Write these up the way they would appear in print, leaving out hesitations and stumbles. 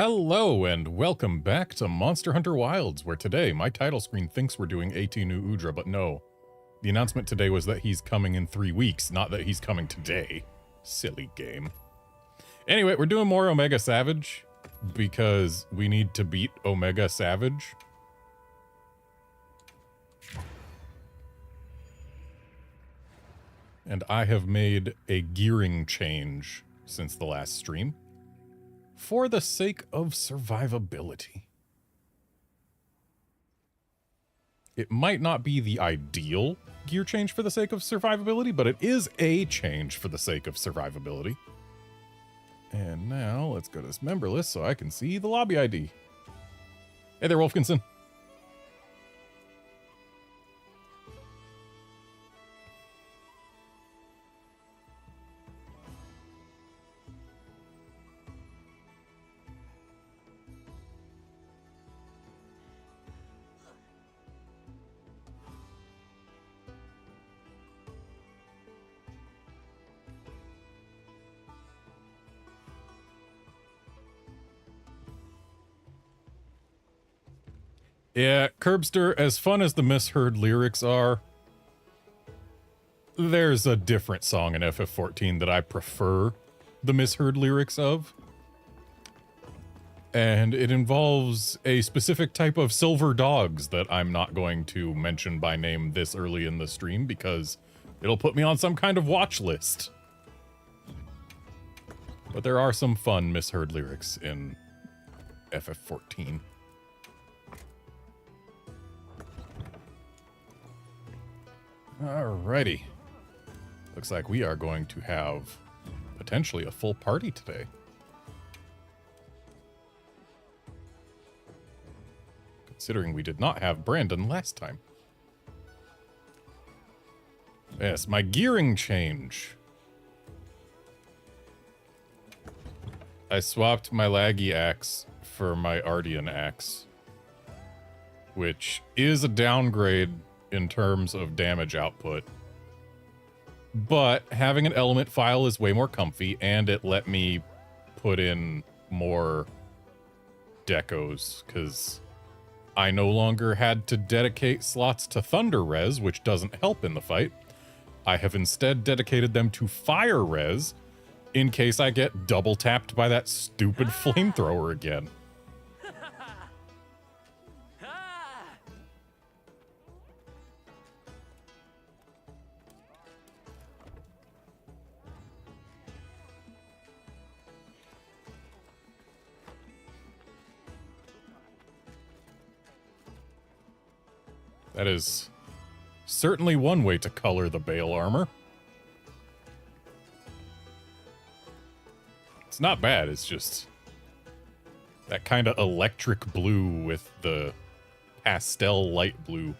Hello and welcome back to Monster Hunter Wilds, where today my title screen thinks we're doing AT New Udra, but no. The announcement today was that he's coming in 3 weeks, not that he's coming today. Silly game. Anyway, we're doing more Omega Savage, because we need to beat Omega Savage. And I have made a gearing change since the last stream, for the sake of survivability. It might not be the ideal gear change for the sake of survivability, but it is a change for the sake of survivability. And now let's go to this member list so I can see the lobby ID. Hey there, Wolfkinson. Yeah, Curbster, as fun as the misheard lyrics are, there's a different song in FF14 that I prefer the misheard lyrics of. And it involves a specific type of silver dogs that I'm not going to mention by name this early in the stream because it'll put me on some kind of watch list. But there are some fun misheard lyrics in FF14. Alrighty. Looks like we are going to have potentially a full party today. Considering we did not have Brandon last time. Yes, my gearing change. I swapped my laggy axe for my Ardean axe, which is a downgrade in terms of damage output, but having an element file is way more comfy, and it let me put in more decos because I no longer had to dedicate slots to Thunder Res, which doesn't help in the fight. I have instead dedicated them to Fire Res in case I get double tapped by that stupid flamethrower again. That is certainly one way to color the Bale armor. It's not bad, it's just that kind of electric blue with the pastel light blue.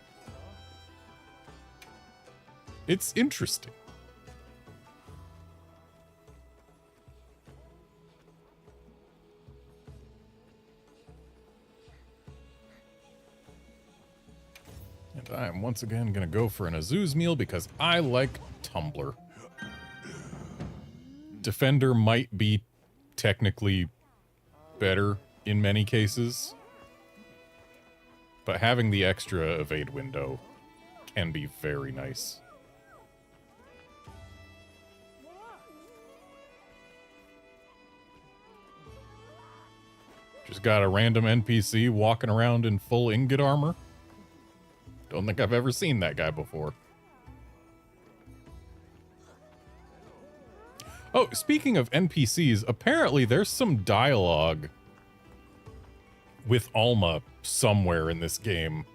It's interesting. And I am once again going to go for an Azuz meal because I like Tumbler. Defender might be technically better in many cases, but having the extra evade window can be very nice. Just got a random NPC walking around in full ingot armor. Don't think I've ever seen that guy before. Oh, speaking of NPCs, apparently there's some dialogue with Alma somewhere in this game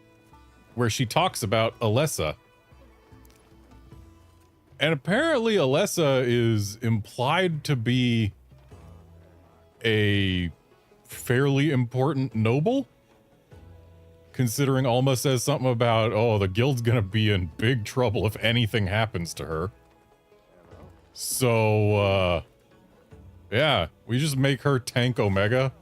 where she talks about Alessa. And apparently Alessa is implied to be a fairly important noble. Considering Alma says something about, oh, the guild's gonna be in big trouble if anything happens to her. So, yeah, we just make her tank Omega.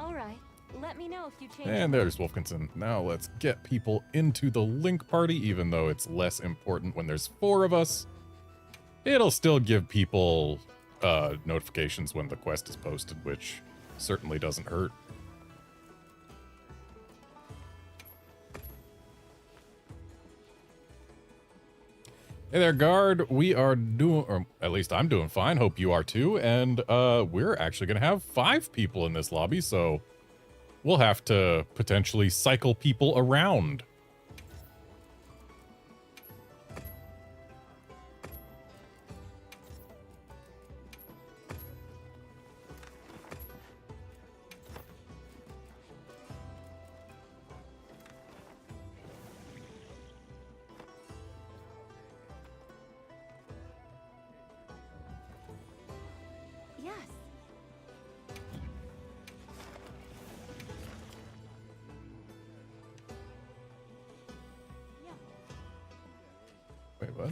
Alright, let me know if you change. And there's Wolfkinson. Now let's get people into the link party, even though it's less important when there's 4 of us. It'll still give people notifications when the quest is posted, which certainly doesn't hurt. Hey there, guard. We are doing, or at least I'm doing fine. Hope you are too. And we're actually going to have 5 people in this lobby, so we'll have to potentially cycle people around. Yes. Wait, what?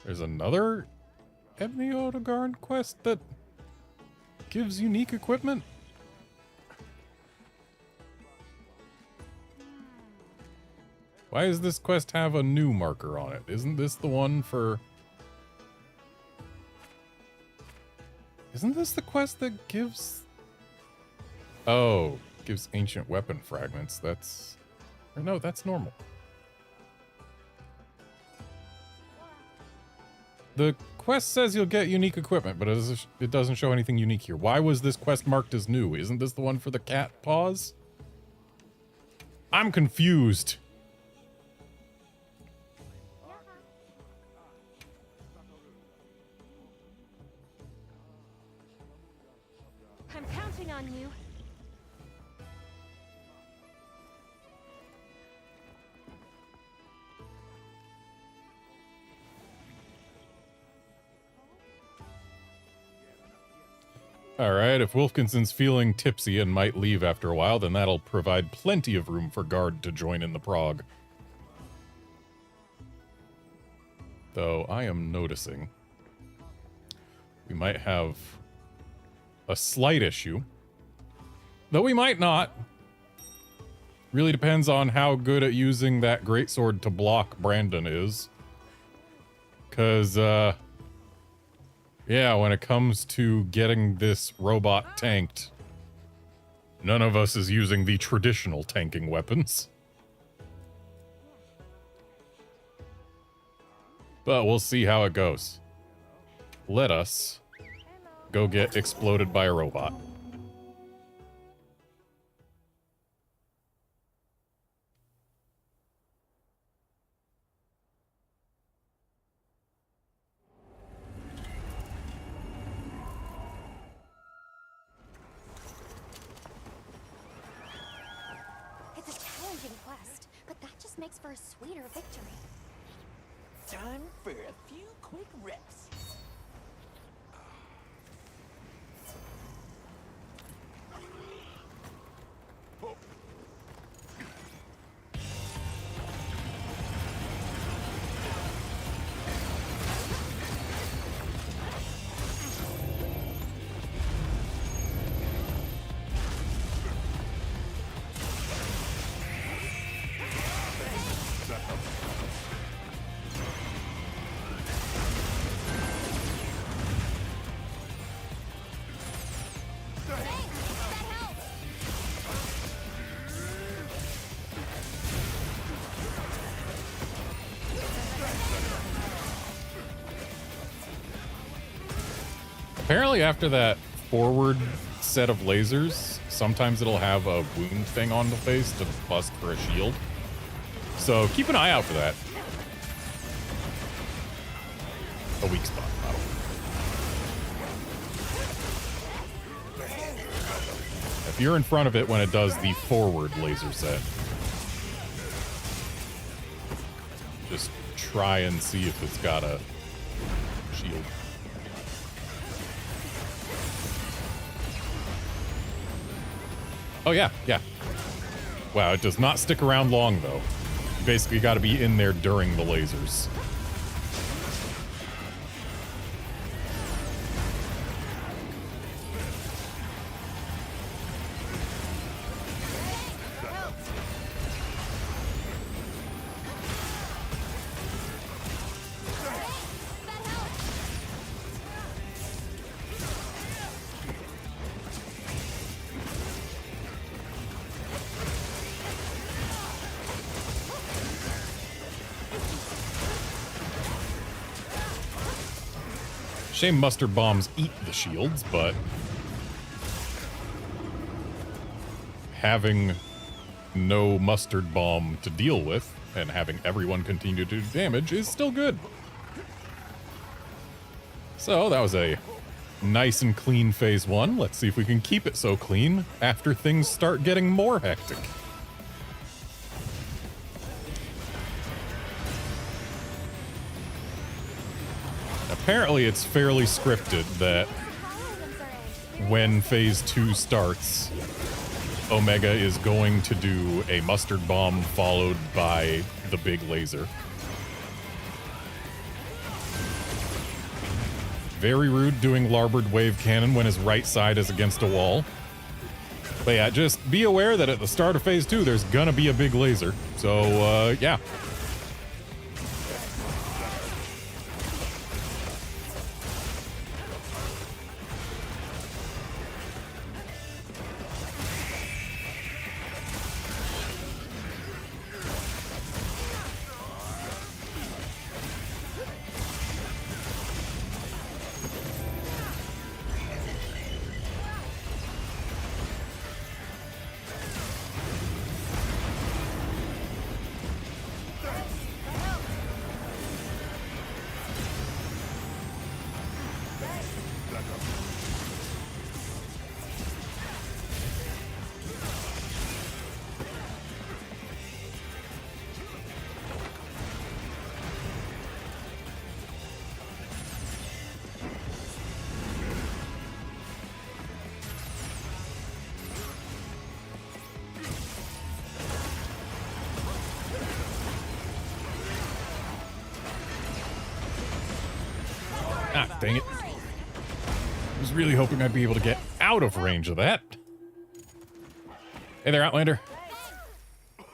There's another MHWilds quest that gives unique equipment? Why does this quest have a new marker on it? Isn't this the one for... Isn't this the quest that gives... Oh, gives ancient weapon fragments. That's... Or no, that's normal. The quest says you'll get unique equipment, but it doesn't show anything unique here. Why was this quest marked as new? Isn't this the one for the cat paws? I'm confused. I'm counting on you. Alright, if Wilkinson's feeling tipsy and might leave after a while, then that'll provide plenty of room for Guard to join in the prog. Though I am noticing we might have a slight issue. Though we might not. Really depends on how good at using that greatsword to block Brandon is. 'Cause, yeah, when it comes to getting this robot tanked, none of us is using the traditional tanking weapons. But we'll see how it goes. Let us go get exploded by a robot. It's a challenging quest, but that just makes for a sweeter victory. Time for a few quick reps. Apparently after that forward set of lasers, sometimes it'll have a wound thing on the face to bust for a shield. So keep an eye out for that. A weak spot, not a If you're in front of it when it does the forward laser set, just try and see if it's got a shield. Oh, yeah, yeah. Wow, it does not stick around long, though. You basically got to be in there during the lasers. Shame mustard bombs eat the shields, but having no mustard bomb to deal with and having everyone continue to do damage is still good. So that was a nice and clean phase 1. Let's see if we can keep it so clean after things start getting more hectic. Apparently it's fairly scripted that when phase 2 starts, Omega is going to do a mustard bomb followed by the big laser. Very rude doing larboard wave cannon when his right side is against a wall. But yeah, just be aware that at the start of phase 2, there's gonna be a big laser. So, yeah. Ah, dang it. I was really hoping I'd be able to get out of range of that. Hey there, Outlander. Are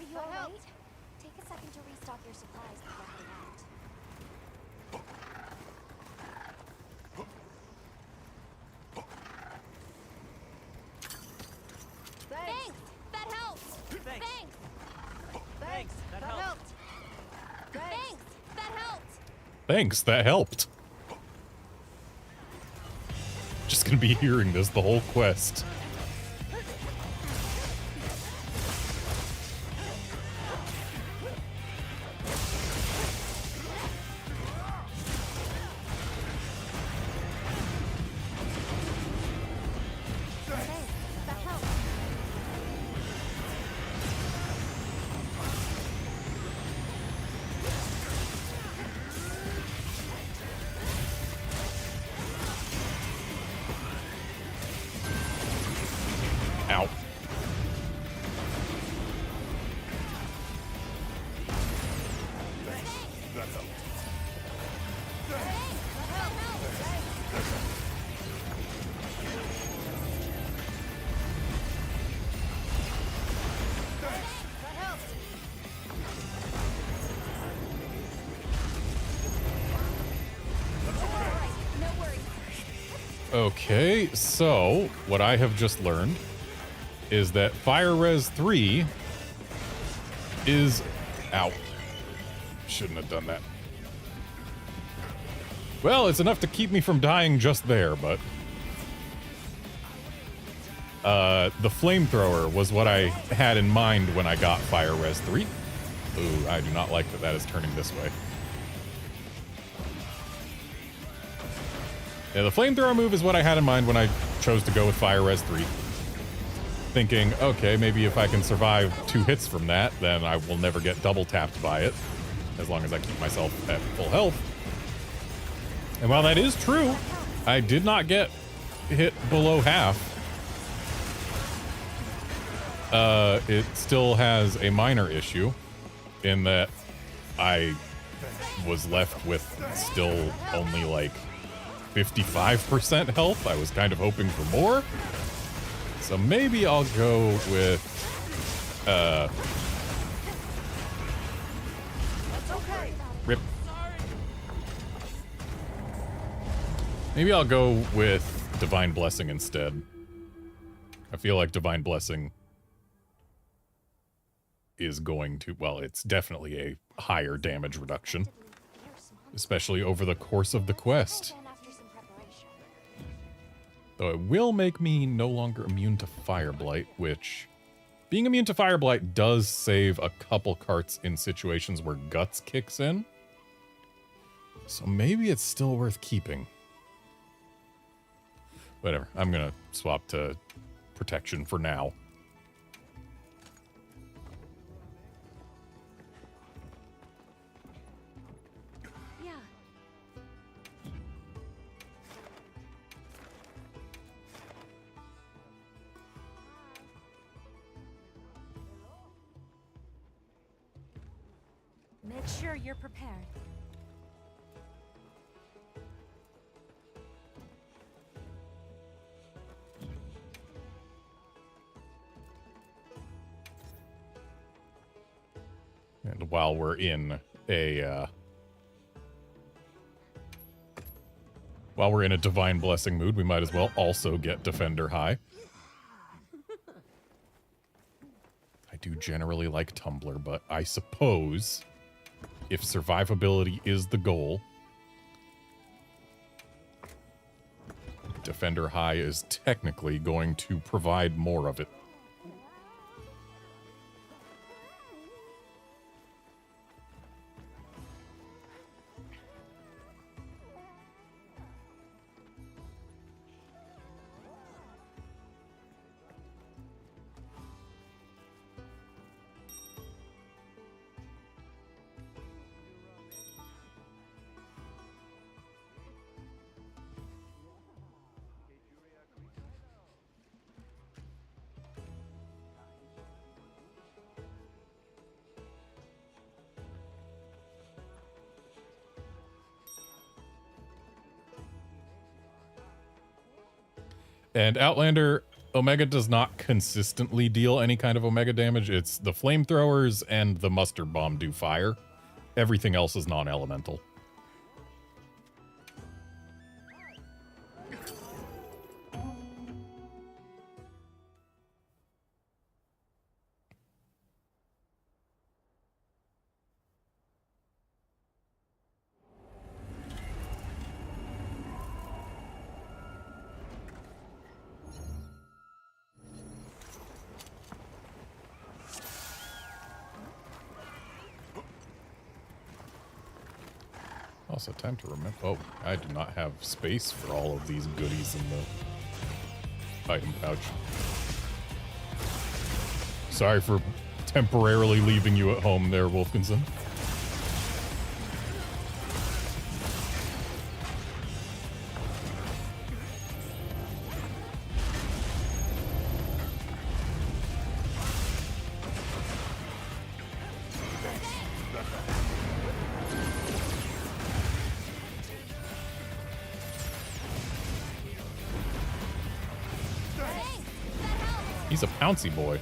you alright? Take a second to restock your supplies before heading out. Thanks! That helped! Thanks! Thanks, that helped. Thanks! That helped! Thanks, that helped. Just gonna be hearing this the whole quest. That helped! Ow. No worries. Okay, so what I have just learned is that Fire Res 3 is out. Shouldn't have done that. Well, it's enough to keep me from dying just there, but the flamethrower was what I had in mind when I got Fire Res 3. Ooh, I do not like that that is turning this way. Yeah, the flamethrower move is what I had in mind when I chose to go with Fire Res 3. Thinking, okay, maybe if I can survive 2 hits from that, then I will never get double tapped by it, as long as I keep myself at full health. And while that is true, I did not get hit below half. It still has a minor issue in that I was left with still only like 55% health. I was kind of hoping for more. So maybe I'll go with, rip. Maybe I'll go with Divine Blessing instead. I feel like Divine Blessing is going to, well, it's definitely a higher damage reduction, especially over the course of the quest. Though it will make me no longer immune to Fire Blight, which, being immune to Fire Blight does save a couple carts in situations where Guts kicks in. So maybe it's still worth keeping. Whatever, I'm gonna swap to Protection for now. Make sure you're prepared. And while we're in a Divine Blessing mood, we might as well also get Defender high. I do generally like Tumbler, but I suppose if survivability is the goal, Defender high is technically going to provide more of it. And Outlander, Omega does not consistently deal any kind of Omega damage. It's the flamethrowers and the mustard bomb do fire. Everything else is non-elemental. Also, time to remember. Oh, I do not have space for all of these goodies in the item pouch. Sorry for temporarily leaving you at home there, Wolfkinson. He's a pouncy boy.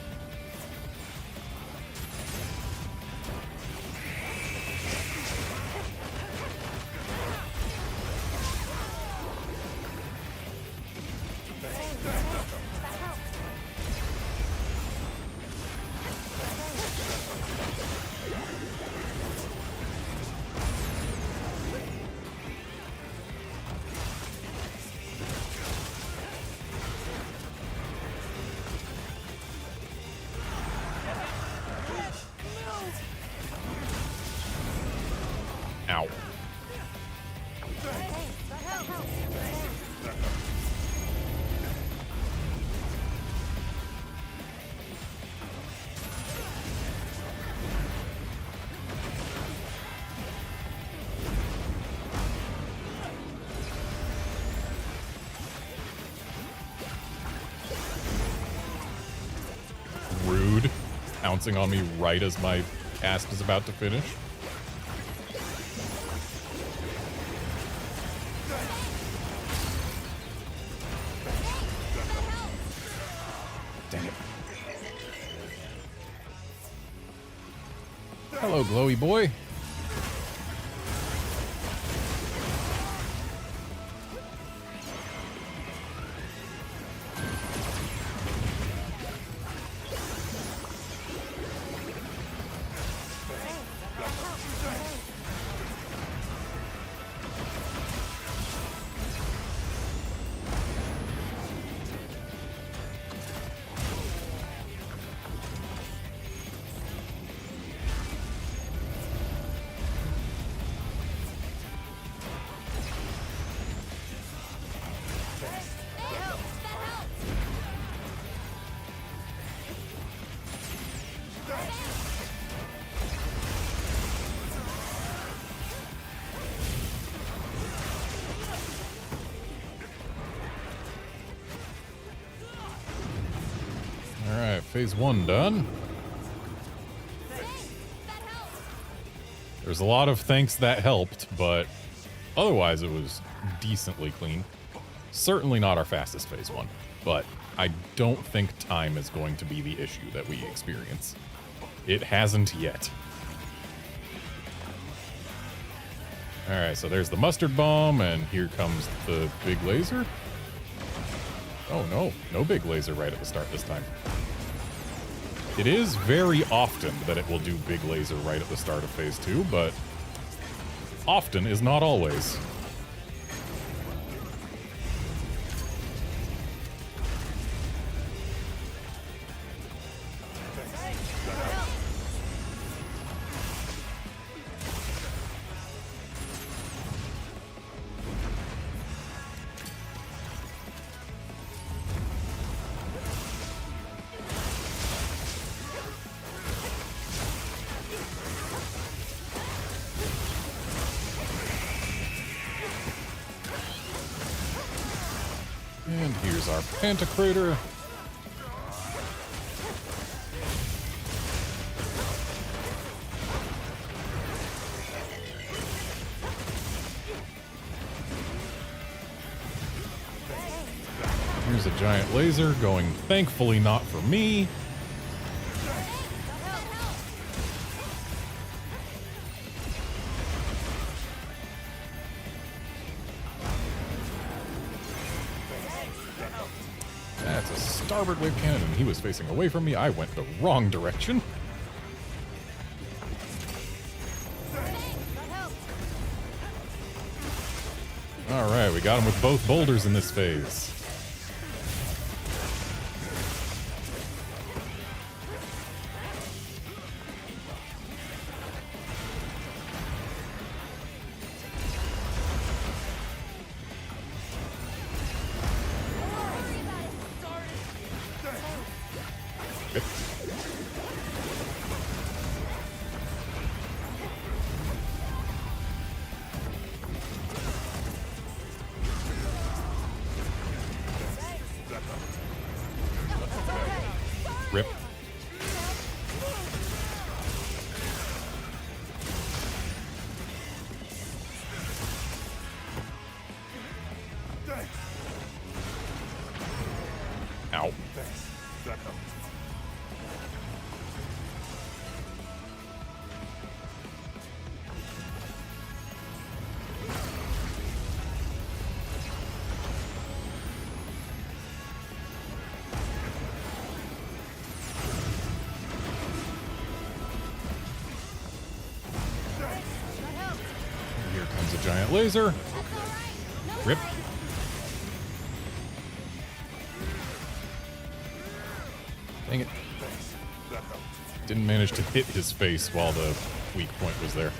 Ow. Rude. Pouncing on me right as my cast is about to finish. Dang it. Hello, glowy boy. Alright, phase 1 done. There's a lot of thanks that helped, but otherwise it was decently clean. Certainly not our fastest phase 1, but I don't think time is going to be the issue that we experience. It hasn't yet. Alright, so there's the mustard bomb, and here comes the big laser. Oh no, no big laser right at the start this time. It is very often that it will do big laser right at the start of phase 2, but often is not always. And here's our Pantocrator. Here's a giant laser going, thankfully not for me. That's a starboard wave cannon, and he was facing away from me. I went the wrong direction. Alright, we got him with both boulders in this phase. Rip. Ow. Here comes a giant laser. Rip. Dang it. Didn't manage to hit his face while the weak point was there.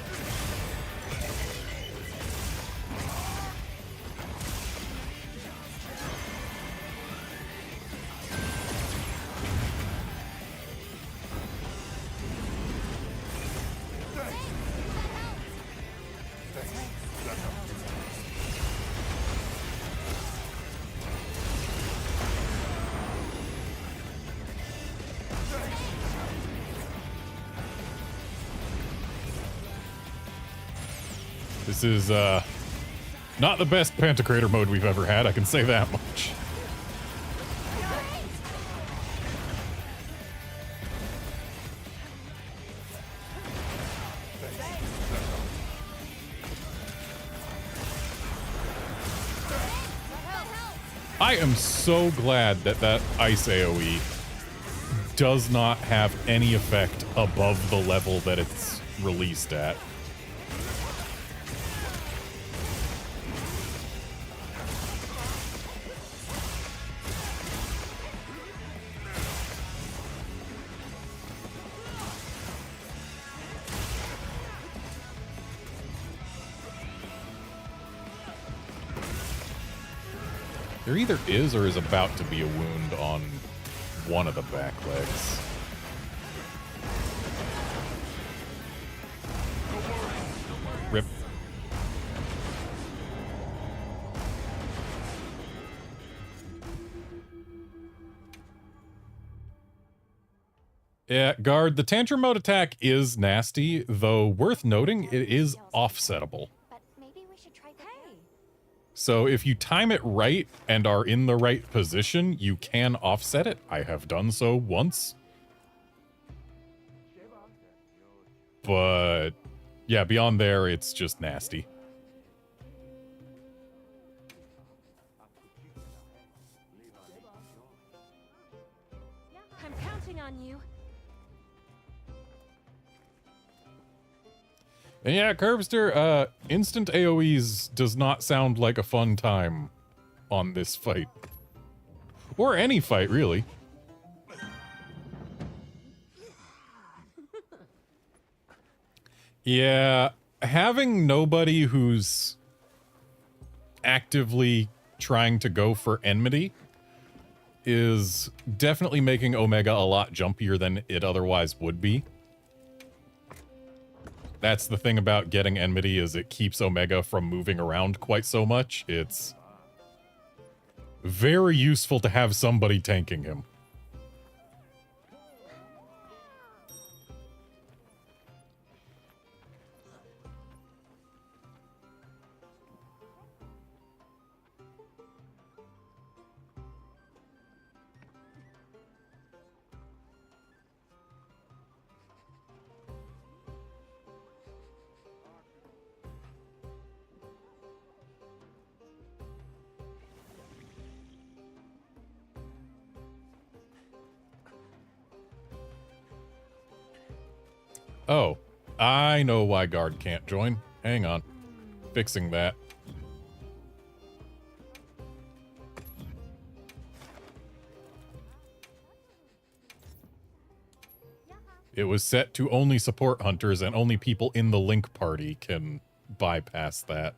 This is not the best Pantocrator mode we've ever had, I can say that much. I am so glad that that ice AoE does not have any effect above the level that it's released at. There either is or is about to be a wound on one of the back legs. Rip. Yeah, guard, the tantrum mode attack is nasty, though worth noting it is offsettable. But maybe we should try the So if you time it right and are in the right position, you can offset it. I have done so once. But yeah, beyond there, it's just nasty. I'm counting on you. And yeah, Curbster, instant AoEs does not sound like a fun time on this fight. Or any fight, really. Yeah, having nobody who's actively trying to go for enmity is definitely making Omega a lot jumpier than it otherwise would be. That's the thing about getting enmity, is it keeps Omega from moving around quite so much. It's very useful to have somebody tanking him. Oh, I know why guard can't join. Hang on. Fixing that. It was set to only support hunters, and only people in the Link party can bypass that.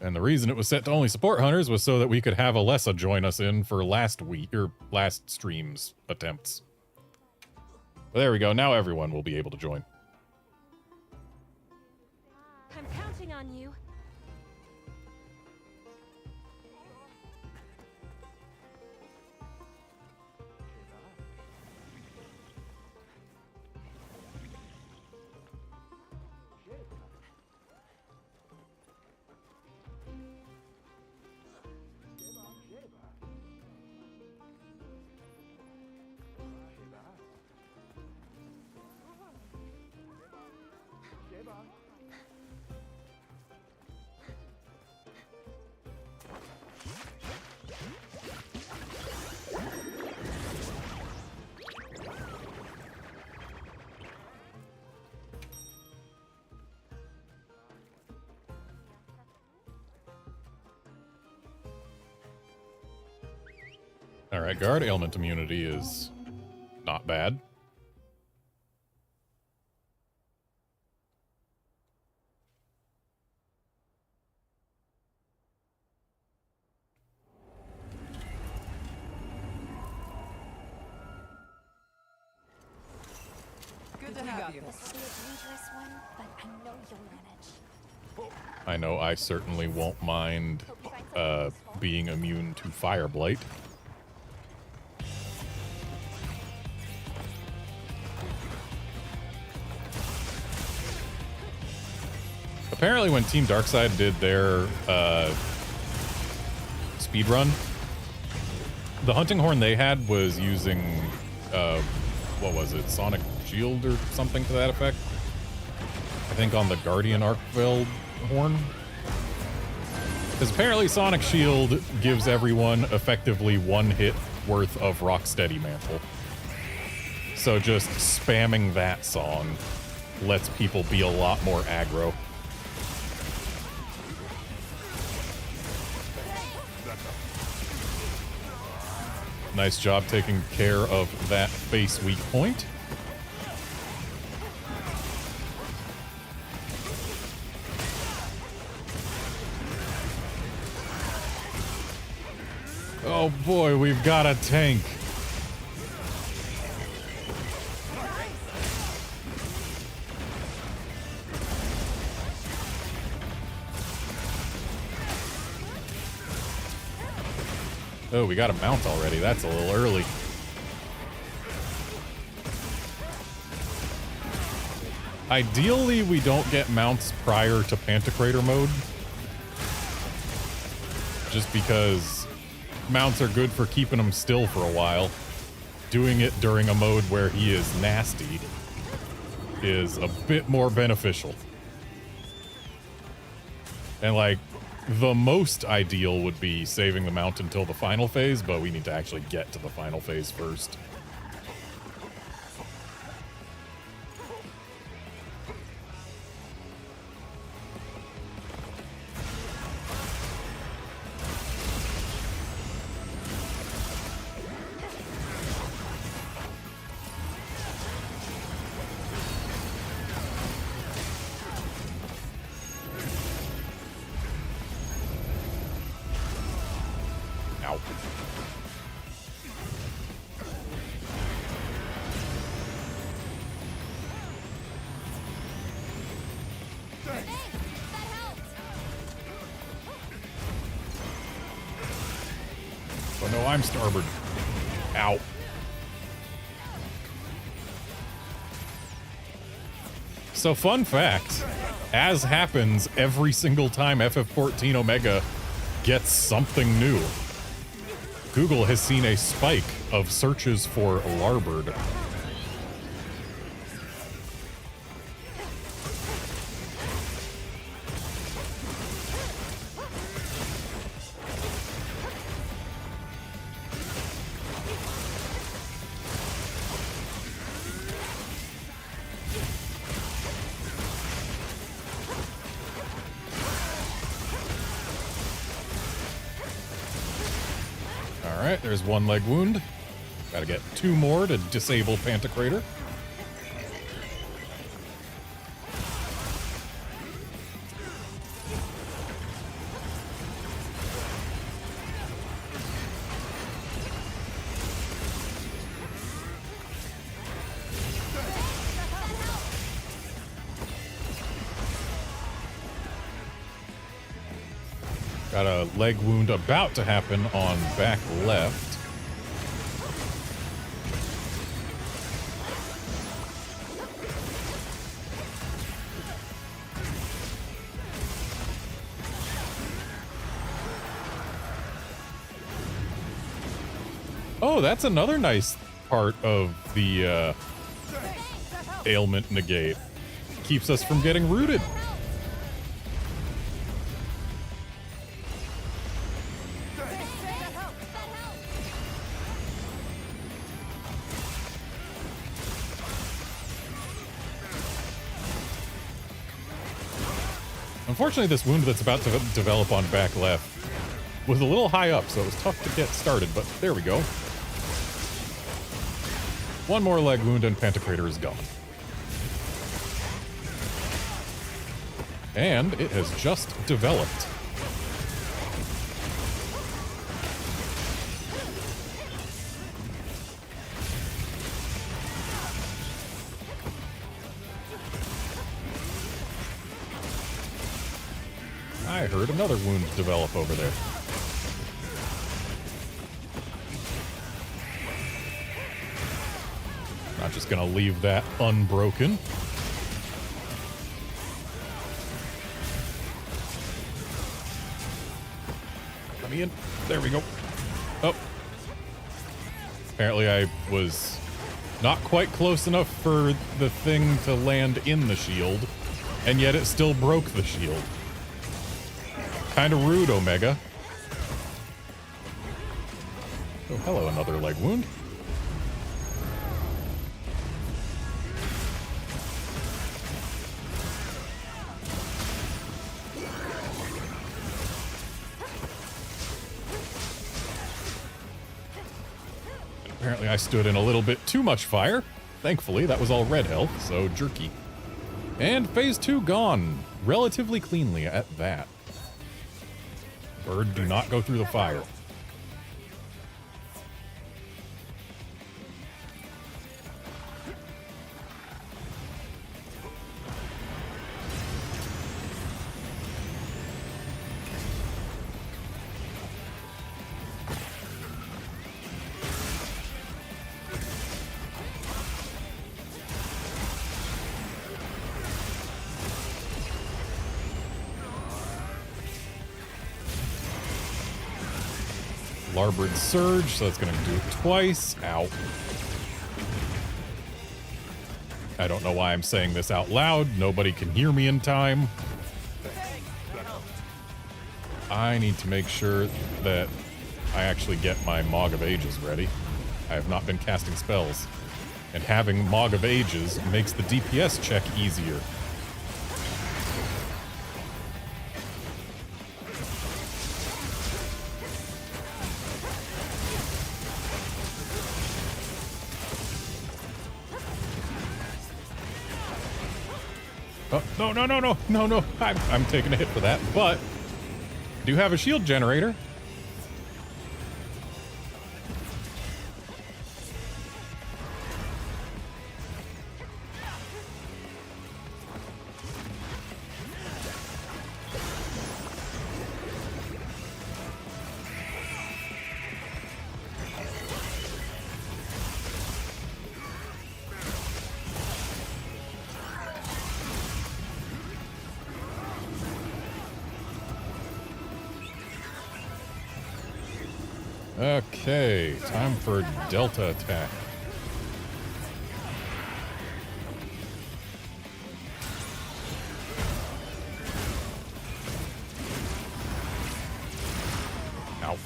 And the reason it was set to only support hunters was so that we could have Alessa join us in for last stream's attempts. But there we go. Now everyone will be able to join. I'm counting on you. Alright, guard ailment immunity is not bad. Good to have you. This will be a dangerous one, but I know you'll manage. I know I certainly won't mind being immune to Fire Blight. Apparently when Team Darkside did their speedrun, the hunting horn they had was using, what was it, Sonic Shield or something to that effect? I think on the Guardian Arcveld horn. Because apparently Sonic Shield gives everyone effectively one hit worth of Rocksteady Mantle. So just spamming that song lets people be a lot more aggro. Nice job taking care of that face weak point. Oh boy, we've got a tank. Oh, we got a mount already. That's a little early. Ideally, we don't get mounts prior to Pantocrator mode. Just because mounts are good for keeping him still for a while. Doing it during a mode where he is nasty is a bit more beneficial. And like, the most ideal would be saving the mount until the final phase, but we need to actually get to the final phase first. Ow. Oh no, I'm starboard. Ow. So fun fact, as happens every single time FF14 Omega gets something new, Google has seen a spike of searches for Larbird. Alright, there's one leg wound. Gotta get 2 more to disable Pantocrator. Got a leg wound about to happen on back left. Oh, that's another nice part of the ailment negate. Keeps us from getting rooted. Unfortunately, this wound that's about to develop on back left was a little high up, so it was tough to get started, but there we go. One more leg wound and Pantocrator is gone. And it has just developed. I heard another wound develop over there. Not just gonna leave that unbroken. Let me in. There we go. Oh. Apparently I was not quite close enough for the thing to land in the shield, and yet it still broke the shield. Kind of rude, Omega. Oh, hello, another leg wound. And apparently I stood in a little bit too much fire. Thankfully, that was all red health, so jerky. And phase 2 gone. Relatively cleanly at that. Bird, do not go through the fire. Larboard Surge, so that's going to do it twice. Ow. I don't know why I'm saying this out loud. Nobody can hear me in time. I need to make sure that I actually get my Mog of Ages ready. I have not been casting spells. And having Mog of Ages makes the DPS check easier. Oh, no. I'm taking a hit for that, but I do have a shield generator. Okay, time for Delta attack. Ow.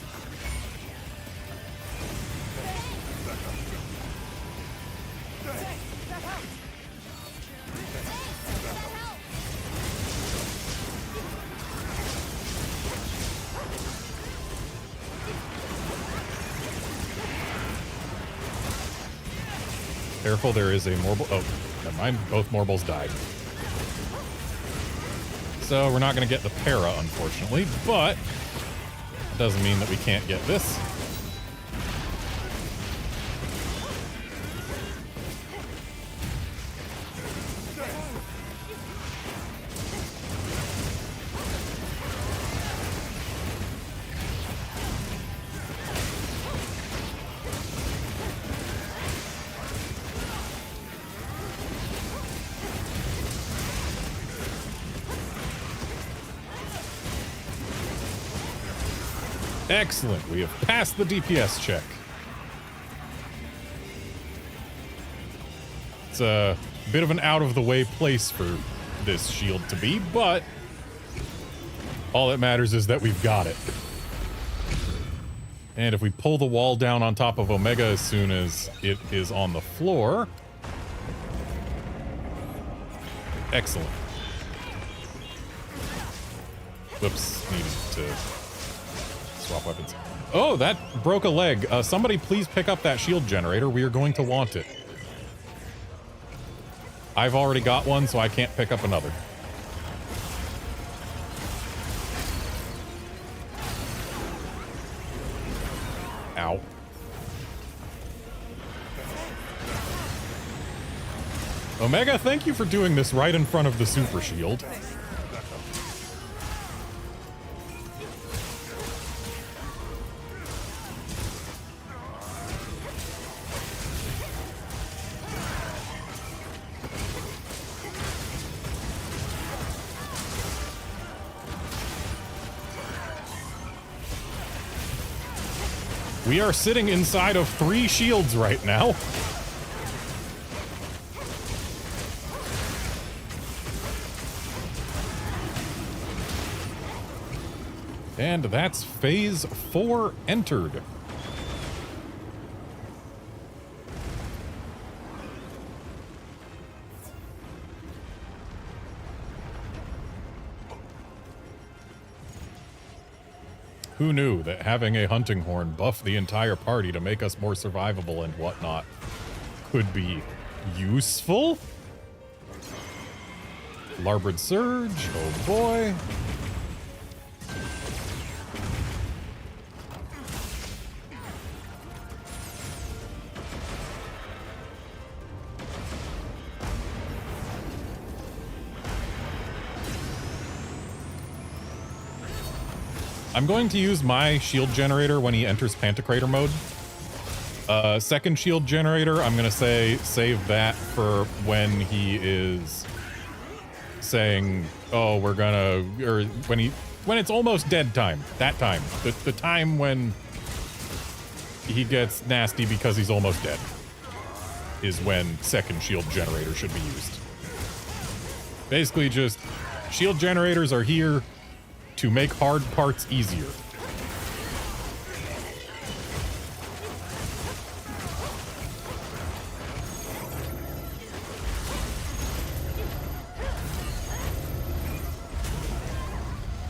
Careful, there is a Morble. Oh, never mind. Both Morbles died. So we're not going to get the para, unfortunately, but it doesn't mean that we can't get this. Excellent. We have passed the DPS check. It's a bit of an out-of-the-way place for this shield to be, but all that matters is that we've got it. And if we pull the wall down on top of Omega as soon as it is on the floor... Excellent. Whoops, needed to... swap weapons. Oh, that broke a leg. Somebody please pick up that shield generator. We are going to want it. I've already got one, so I can't pick up another. Ow. Omega, thank you for doing this right in front of the super shield. We are sitting inside of 3 shields right now. And that's phase 4 entered. Who knew that having a hunting horn buff the entire party to make us more survivable and whatnot could be useful? Larboard Surge, oh boy. I'm going to use my shield generator when he enters Pantocrator mode. Second shield generator, I'm going to say save that for when he is saying, oh, we're gonna, or when it's almost dead time. That time. The time when he gets nasty because he's almost dead, is when second shield generator should be used. Basically just, shield generators are here to make hard parts easier.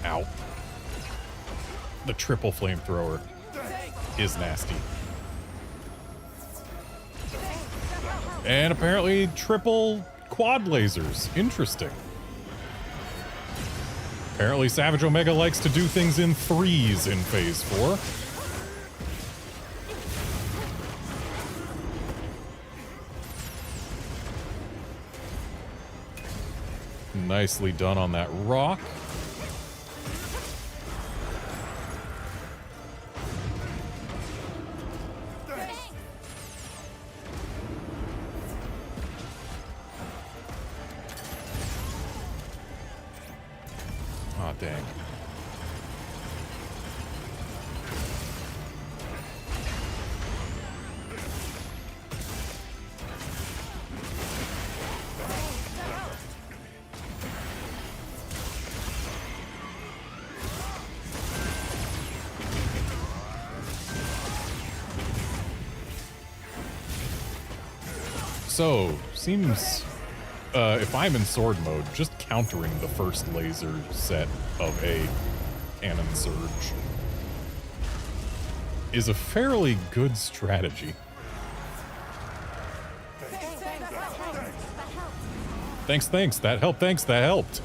Ow. The triple flamethrower is nasty. And apparently triple quad lasers. Interesting. Apparently Savage Omega likes to do things in threes in Phase 4. Nicely done on that rock. Aw, dang. So, seems, if I'm in sword mode, just countering the first laser set of a cannon surge is a fairly good strategy. Thanks, that helped, thanks, that helped.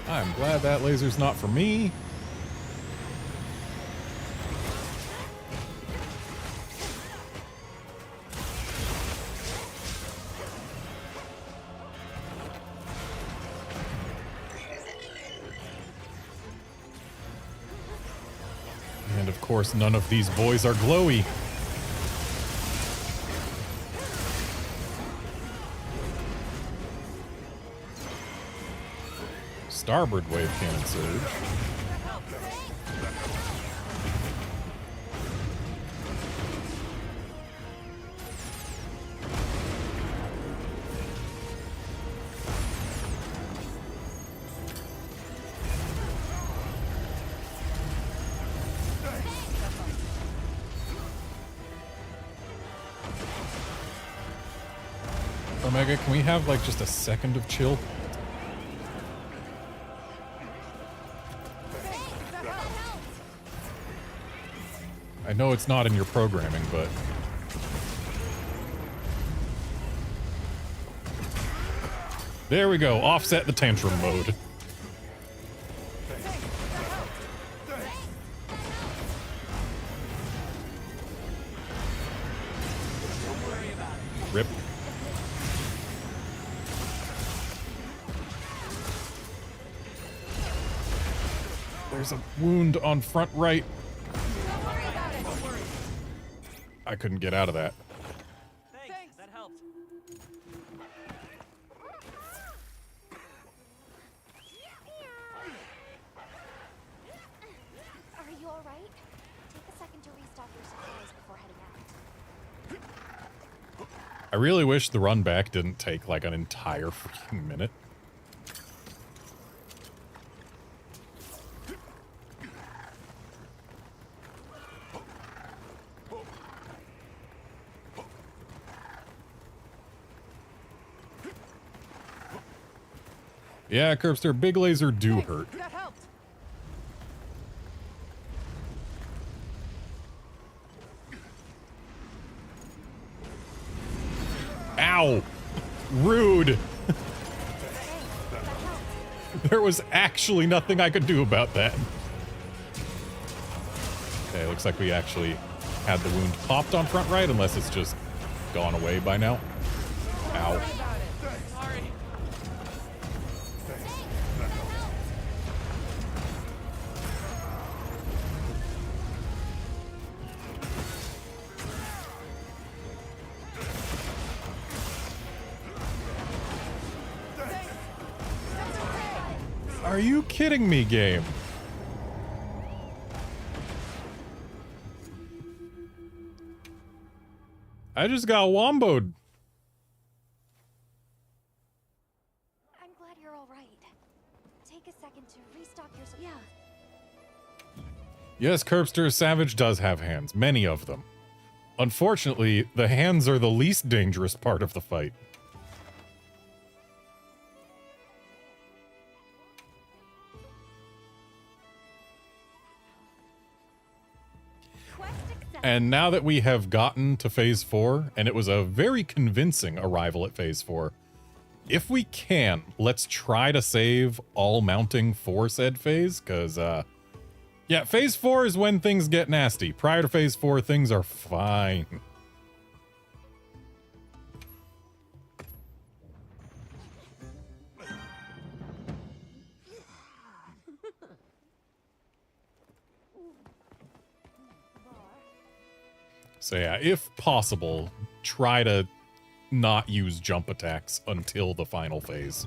I'm glad that laser's not for me. And of course, none of these boys are glowy. Starboard wave cannon surge. Omega, can we have like just a second of chill? I know it's not in your programming, but there we go, offset the tantrum mode. Rip. There's a wound on front right. I couldn't get out of that. Thanks, that helped. Are you alright? Take a second to restock your supplies before heading out. I really wish the run back didn't take like an entire freaking minute. Yeah, Curbster, big laser do hurt. That helped. Ow! Rude! There was actually nothing I could do about that. Okay, looks like we actually had the wound popped on front right, unless it's just gone away by now. Ow. Sorry. Are you kidding me, game? I just got womboed. I'm glad you're all right. Take a second to restock your supplies. Yeah. Yes, Curbster Savage does have hands, many of them. Unfortunately, the hands are the least dangerous part of the fight. And now that we have gotten to Phase 4, and it was a very convincing arrival at Phase 4, if we can, let's try to save all mounting for said phase, because, yeah, Phase 4 is when things get nasty. Prior to Phase 4, things are fine. So yeah, if possible, try to not use jump attacks until the final phase.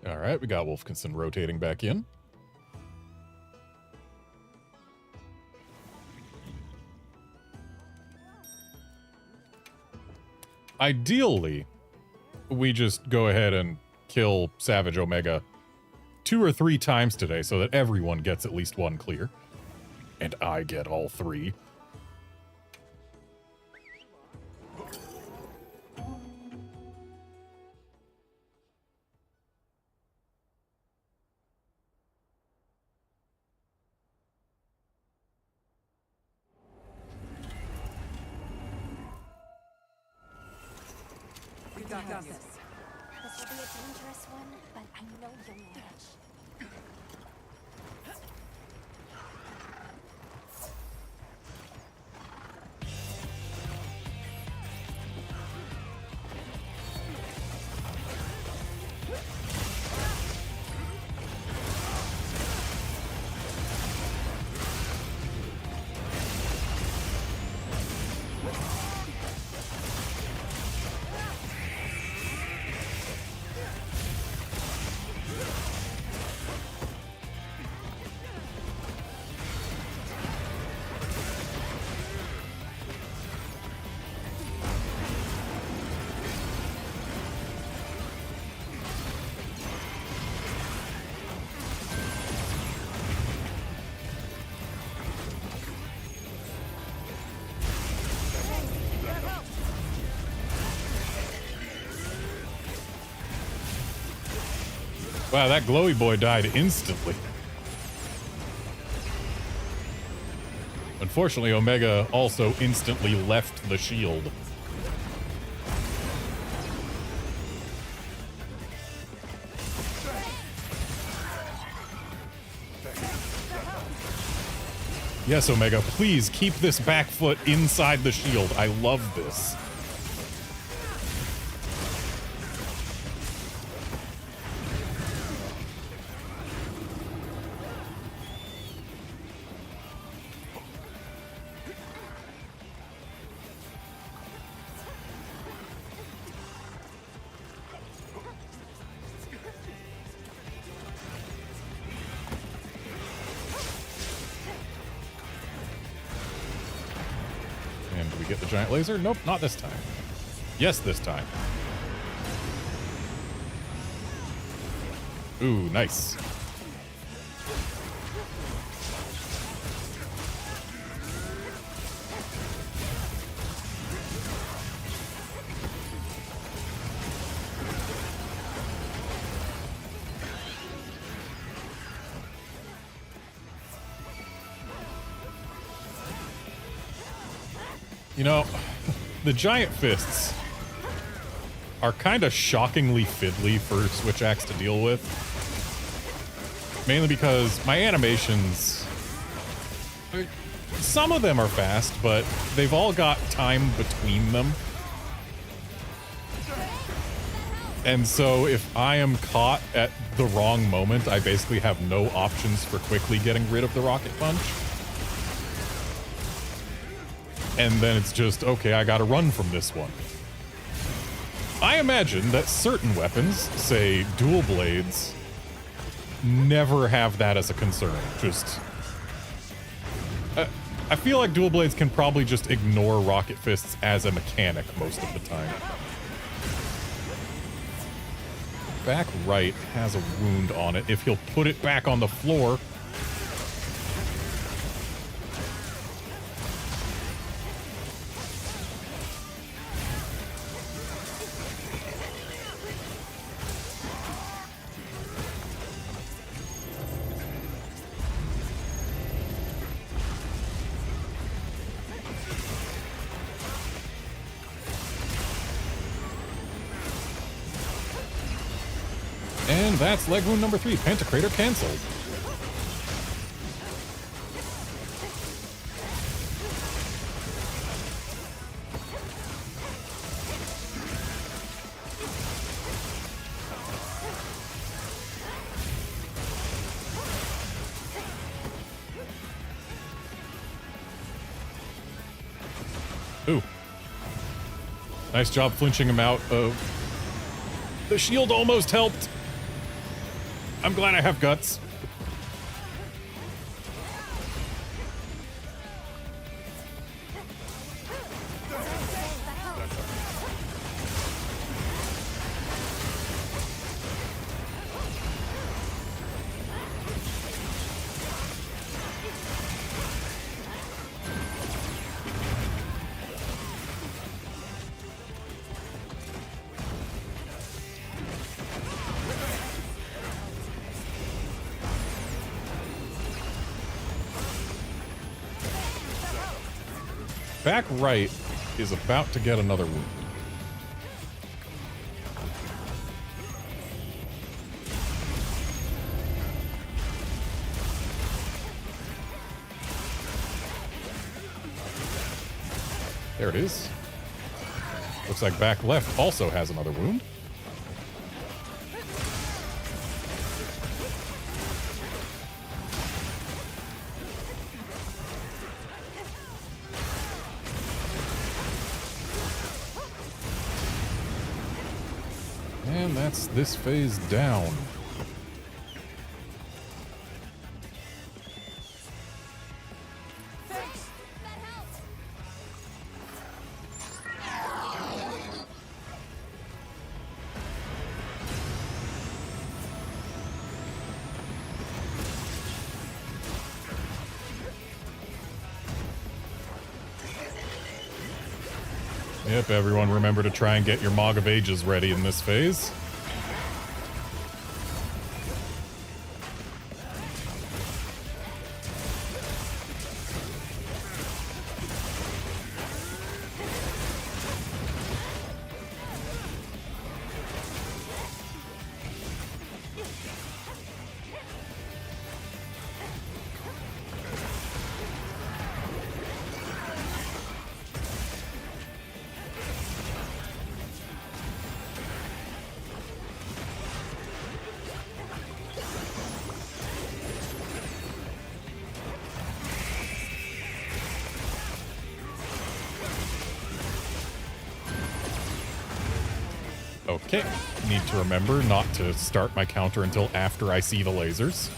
All right, we got Wolfkinson rotating back in. Ideally, we just go ahead and kill Savage Omega 2 or 3 times today so that everyone gets at least one clear. And I get all 3. This will be a dangerous one, but I know you'll manage. Wow, that glowy boy died instantly. Unfortunately, Omega also instantly left the shield. Yes, Omega, please keep this back foot inside the shield. I love this. And do we get the giant laser? Nope, not this time. Yes, this time. Ooh, nice. You know, the giant fists are kind of shockingly fiddly for Switch Axe to deal with. Mainly because my animations, some of them are fast, but they've all got time between them. And so if I am caught at the wrong moment, I basically have no options for quickly getting rid of the rocket punch. And then it's just, okay, I gotta run from this one. I imagine that certain weapons, say dual blades, never have that as a concern. Just, I feel like dual blades can probably just ignore rocket fists as a mechanic most of the time. Back right has a wound on it. If he'll put it back on the floor. And that's leg wound number 3. Pantocrator canceled. Ooh. Nice job flinching him out of... The shield almost helped. I'm glad I have guts. Back right is about to get another wound. There it is. Looks like back left also has another wound. And that's this phase down. Yep, everyone remember to try and get your Mog of Ages ready in this phase. Okay, need to remember not to start my counter until after I see the lasers.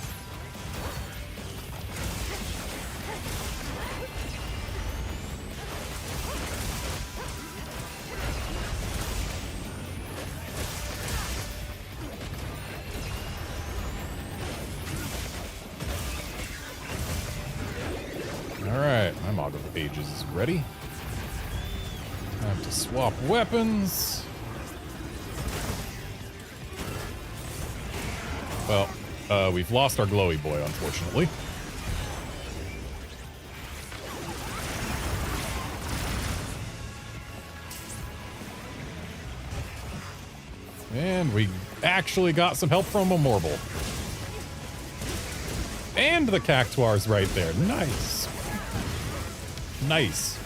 Alright, my Mog of Ages is ready. Time to swap weapons. Well, we've lost our glowy boy, unfortunately. And we actually got some help from a Morble. And the Cactuar's right there. Nice. Nice.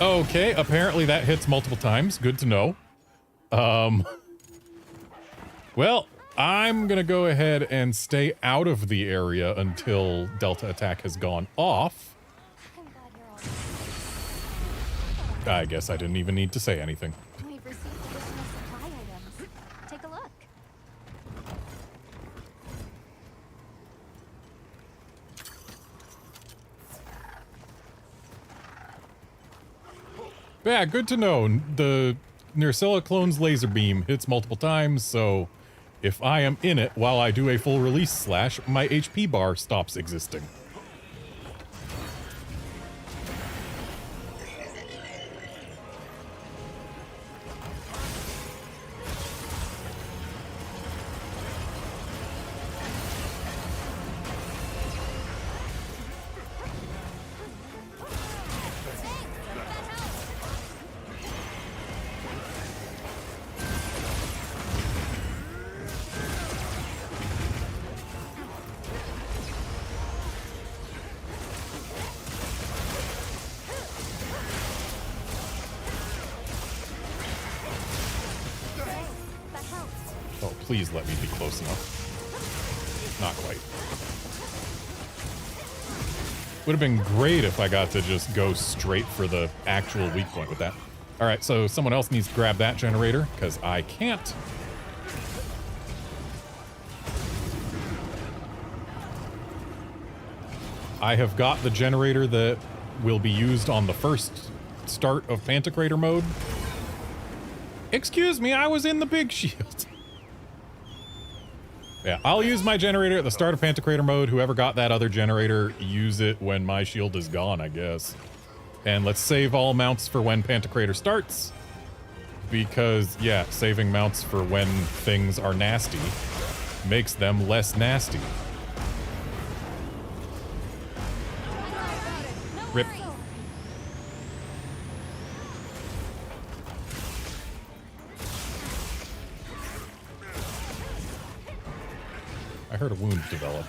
Okay, apparently that hits multiple times. Good to know. Well, I'm gonna go ahead and stay out of the area until Delta Attack has gone off. I'm glad you're all I guess I didn't even need to say anything. We've received additional supply items. Take a look. Yeah, good to know. The Nersilla clone's laser beam hits multiple times, so if I am in it while I do a full release slash, my HP bar stops existing. That helps. Oh, please let me be close enough. Not quite. Would have been great if I got to just go straight for the actual weak point with that. All right, so someone else needs to grab that generator, because I can't. I have got the generator that will be used on the first start of Pantocrator mode. Excuse me, I was in the big shield. Yeah, I'll use my generator at the start of Pantocrator mode. Whoever got that other generator, use it when my shield is gone, I guess. And let's save all mounts for when Pantocrator starts. Because, yeah, saving mounts for when things are nasty makes them less nasty. Rip. I heard a wound develop.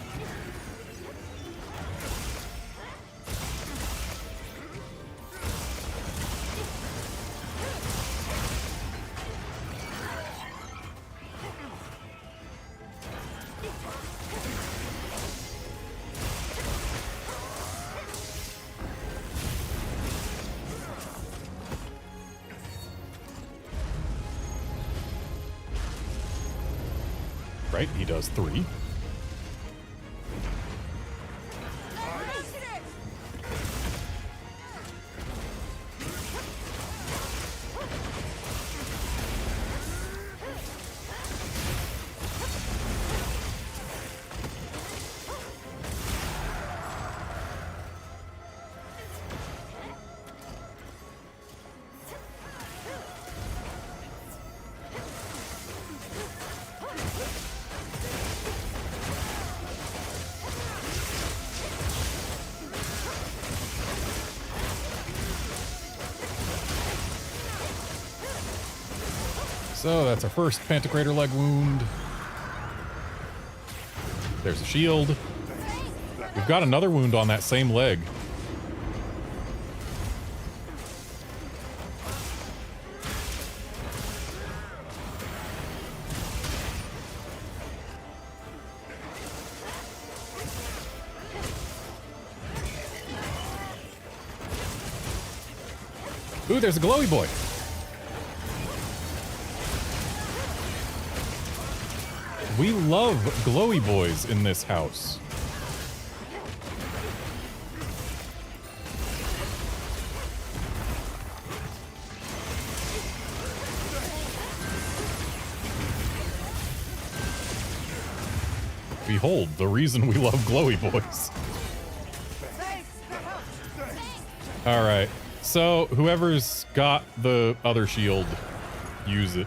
Right, he does 3. So that's our first Pantocrator leg wound. There's a shield. We've got another wound on that same leg. Ooh, there's a glowy boy. We love glowy boys in this house. Behold, the reason we love glowy boys. Alright, so whoever's got the other shield, use it.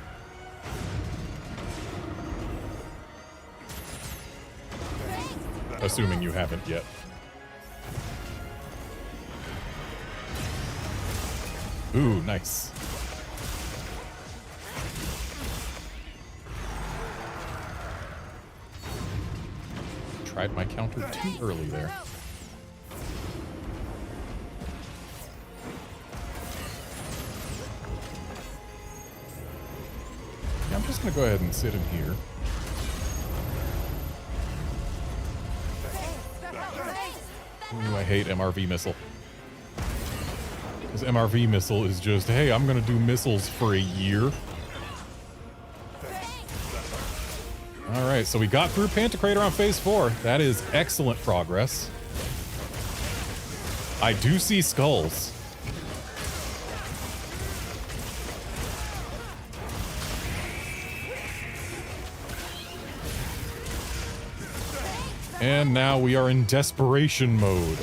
Assuming you haven't yet. Ooh, nice. Tried my counter too early there. Yeah, I'm just gonna go ahead and sit in here. Ooh, I hate MRV missile. Because MRV missile is just, hey, I'm gonna do missiles for a year. Alright, so we got through Pantocrator on phase 4. That is excellent progress. I do see skulls. And now we are in desperation mode.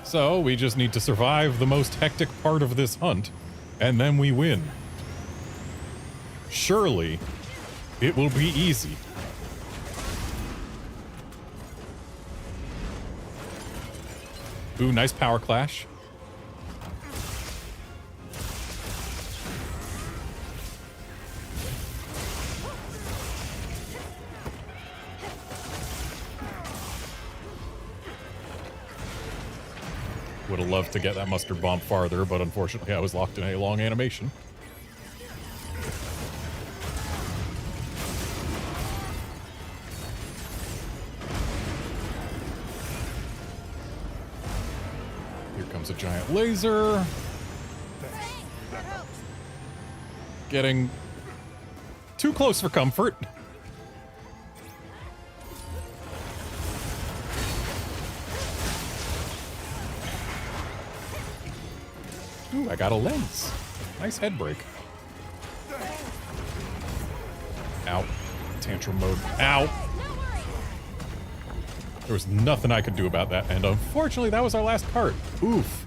So we just need to survive the most hectic part of this hunt, and then we win. Surely, it will be easy. Ooh, nice power clash. Would have loved to get that mustard bomb farther, but unfortunately I was locked in a long animation. Here comes a giant laser. Getting too close for comfort. Ooh, I got a lens. Nice head break. Ow. Tantrum mode. Ow! There was nothing I could do about that, and unfortunately that was our last part. Oof.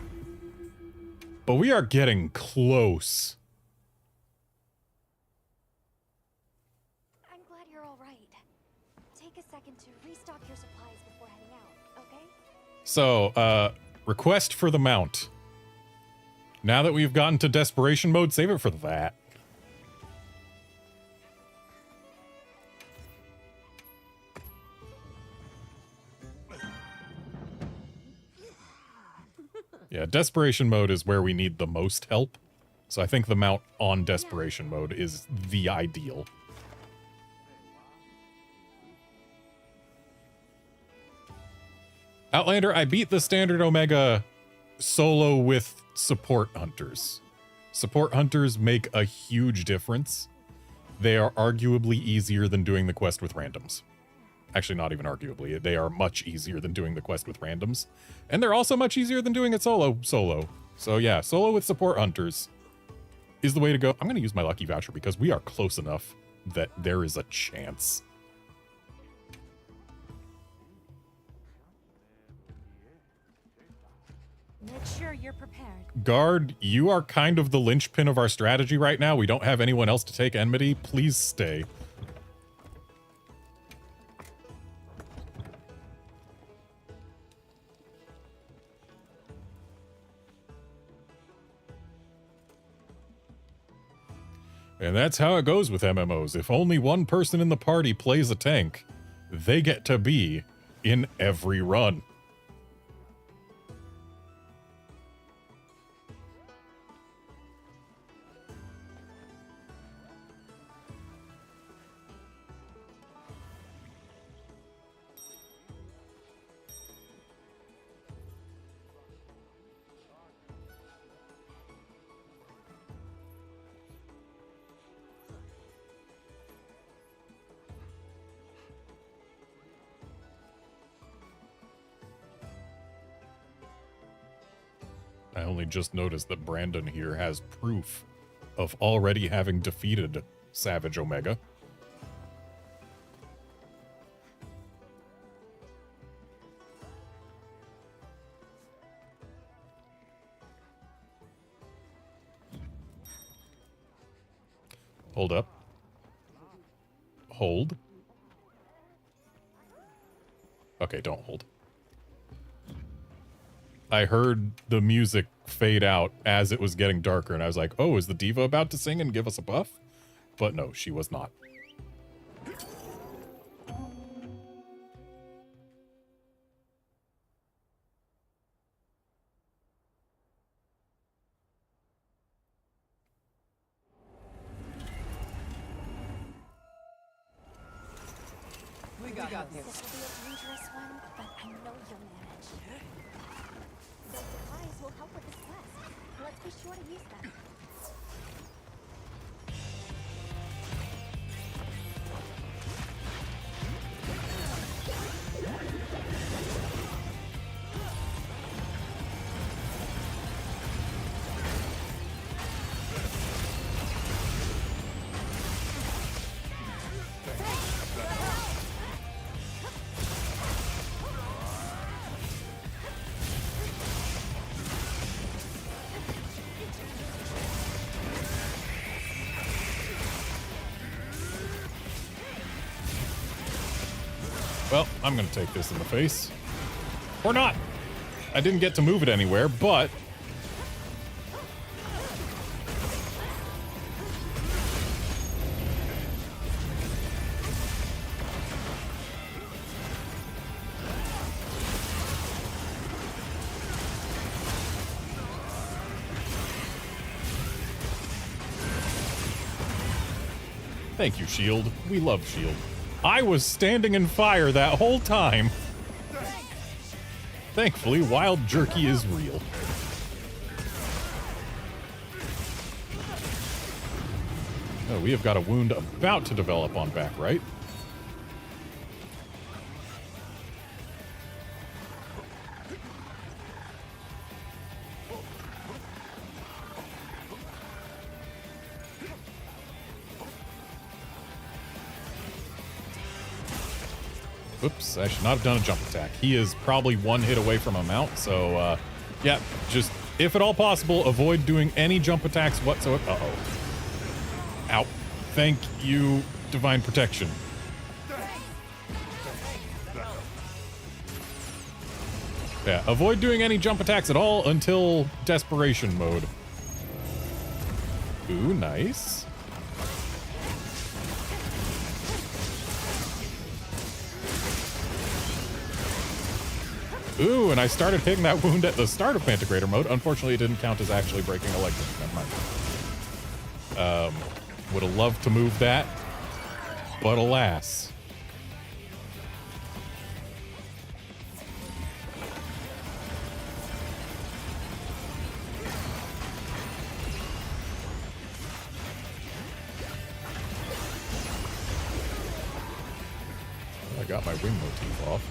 But we are getting close. I'm glad you're all right. Take a second to restock your supplies before heading out, okay? So, request for the mount. Now that we've gotten to desperation mode, save it for that. Yeah, desperation mode is where we need the most help. So I think the mount on desperation mode is the ideal. Outlander, I beat the standard Omega solo with support hunters. Support hunters make a huge difference. They are arguably easier than doing the quest with randoms. Actually, not even arguably. They are much easier than doing the quest with randoms. And they're also much easier than doing it solo. So yeah, solo with support hunters is the way to go. I'm going to use my lucky voucher because we are close enough that there is a chance. Make sure you're prepared. Guard, you are kind of the linchpin of our strategy right now. We don't have anyone else to take enmity. Please stay. And that's how it goes with MMOs. If only one person in the party plays a tank, they get to be in every run. I only just noticed that Brandon here has proof of already having defeated Savage Omega. Hold up. Hold. Okay, don't hold. I heard the music fade out as it was getting darker, and I was like, oh, is the diva about to sing and give us a buff? But no, she was not. We got this. This will be a dangerous one, but I know you'll manage. Those supplies will help with this quest. Let's be sure to use them. Well, I'm gonna take this in the face. Or not! I didn't get to move it anywhere, but... Thank you, Shield. We love Shield. I was standing in fire that whole time. Thankfully, wild jerky is real. Oh, we have got a wound about to develop on back, right? Oops, I should not have done a jump attack. He is probably one hit away from a mount, so, yeah, just, if at all possible, avoid doing any jump attacks whatsoever. Uh-oh. Ow. Thank you, Divine Protection. Yeah, avoid doing any jump attacks at all until Desperation mode. Ooh, nice. Ooh, and I started hitting that wound at the start of Pantigrator mode. Unfortunately, it didn't count as actually breaking a leg. Never mind. Would have loved to move that, but alas. I got my wing motif off.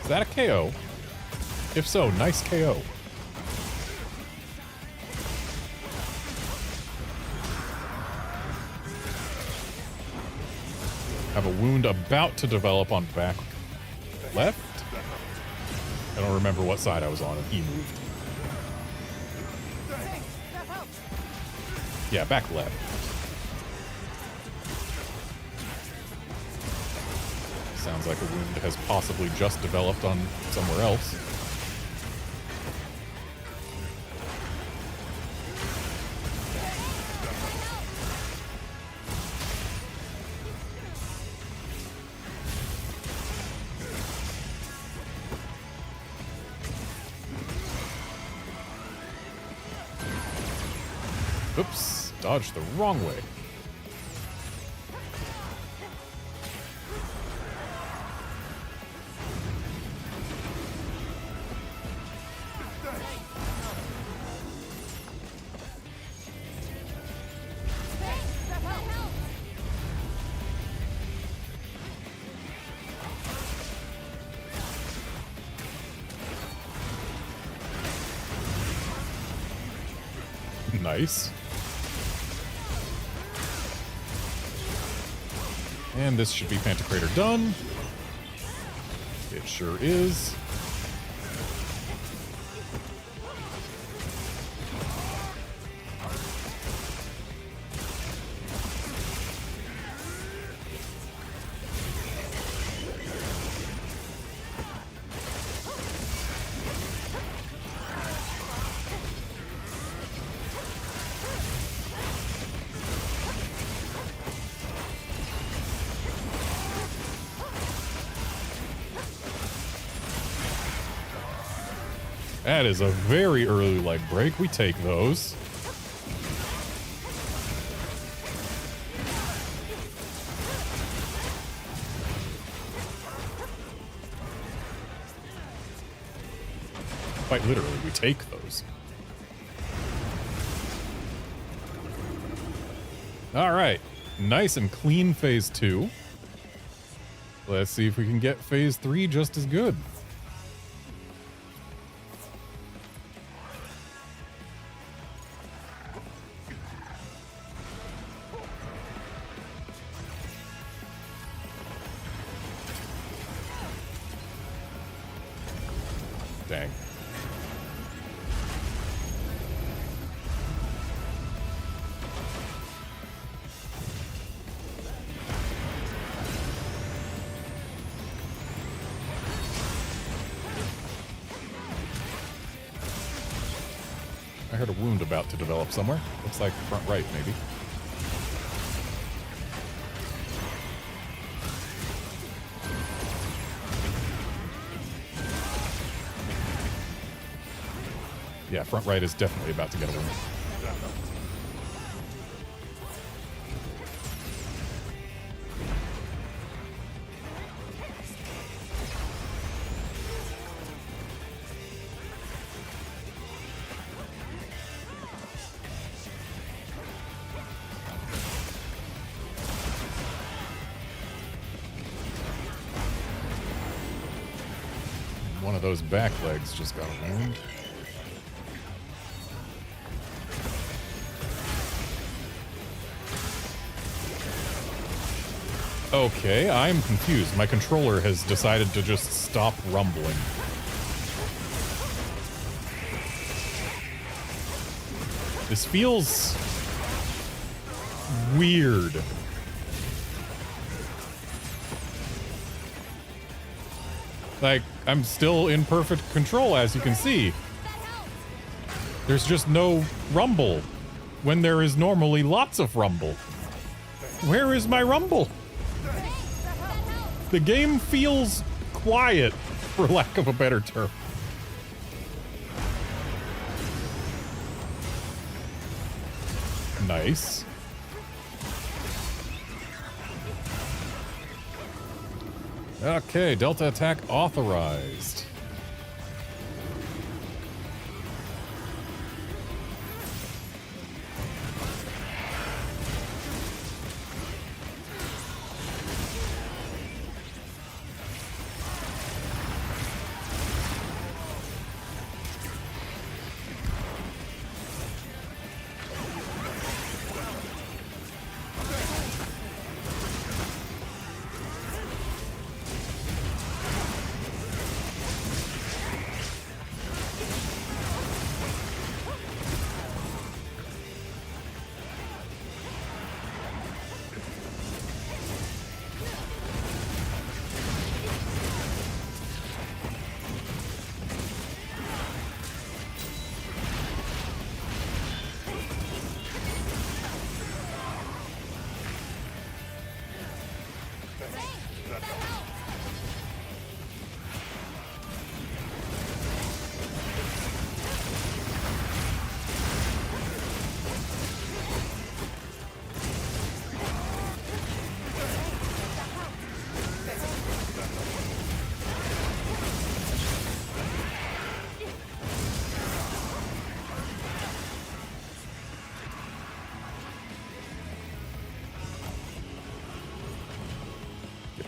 Is that a KO? If so, nice KO. Have a wound about to develop on back left. I don't remember what side I was on and he moved. Yeah, back left. Sounds like a wound has possibly just developed on somewhere else. Oops, dodged the wrong way. Nice. And this should be Pantocrator done. It sure is. That is a very early leg break. We take those. Quite literally, we take those. All right. Nice and clean phase 2. Let's see if we can get phase 3 just as good. Dang. I heard a wound about to develop somewhere. Looks like front right, maybe. Yeah, front right is definitely about to get a wound. One of those back legs just got a wound. Okay, I'm confused. My controller has decided to just stop rumbling. This feels weird. Like, I'm still in perfect control, as you can see. There's just no rumble when there is normally lots of rumble. Where is my rumble? The game feels quiet, for lack of a better term. Nice. Okay, Delta attack authorized.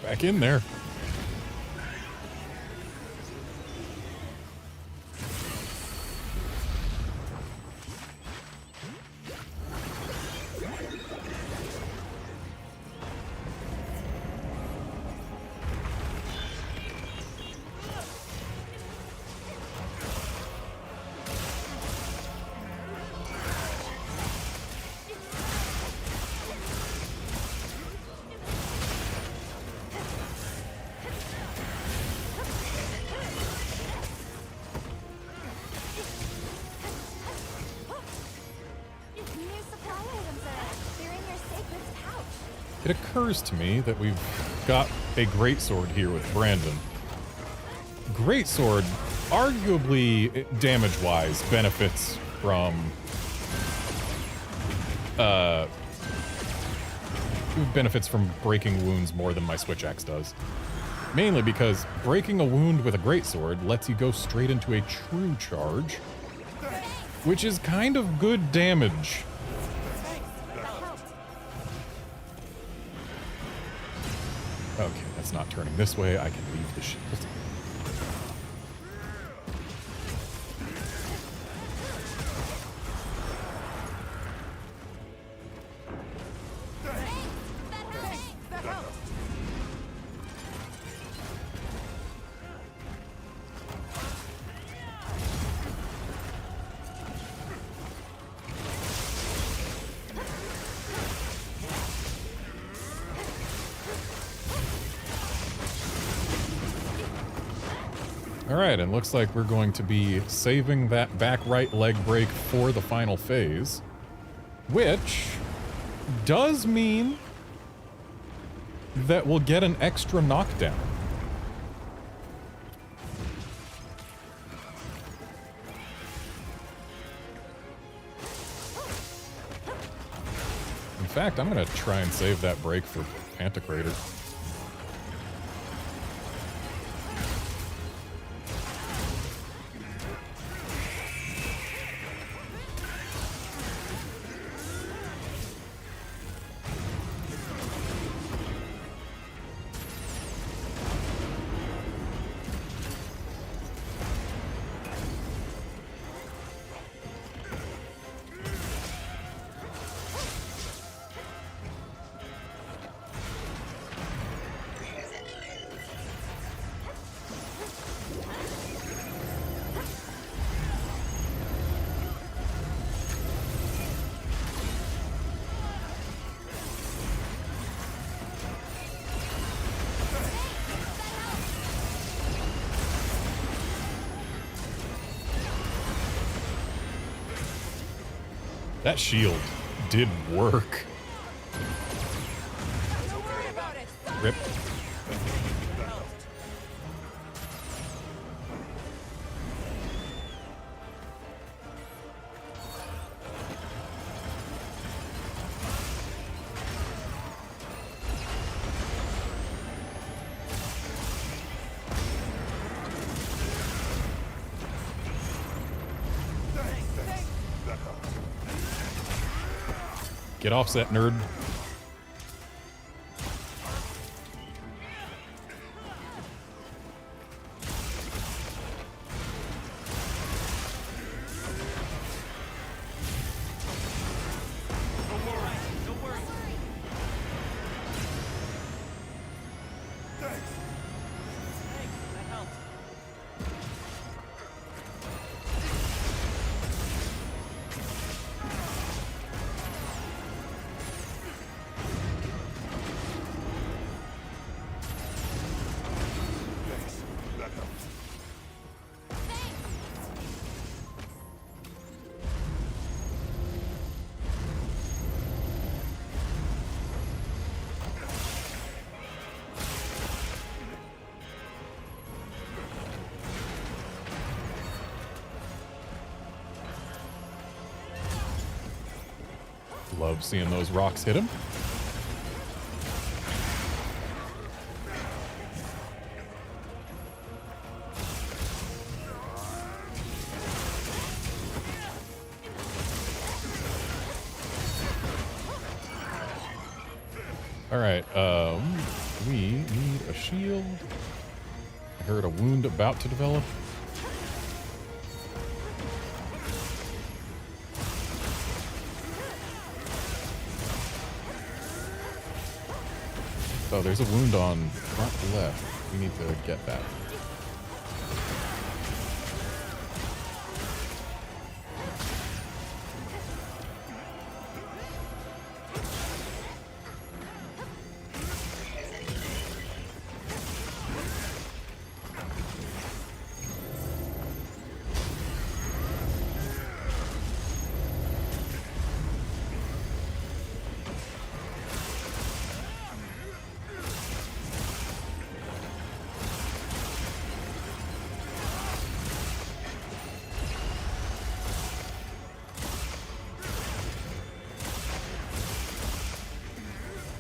Back in there. it occurs to me that we've got a greatsword here with Brandon. Greatsword, arguably damage-wise, benefits from breaking wounds more than my switch axe does. Mainly because breaking a wound with a greatsword lets you go straight into a true charge, which is kind of good damage. Okay, that's not turning this way. I can leave the shield. Alright, and looks like we're going to be saving that back right leg break for the final phase. Which does mean that we'll get an extra knockdown. In fact, I'm going to try and save that break for Pantocrator. That shield did work. Rip. Get offset, nerd. Love seeing those rocks hit him. All right, we need a shield. I heard a wound about to develop. Oh, there's a wound on front left. We need to get that.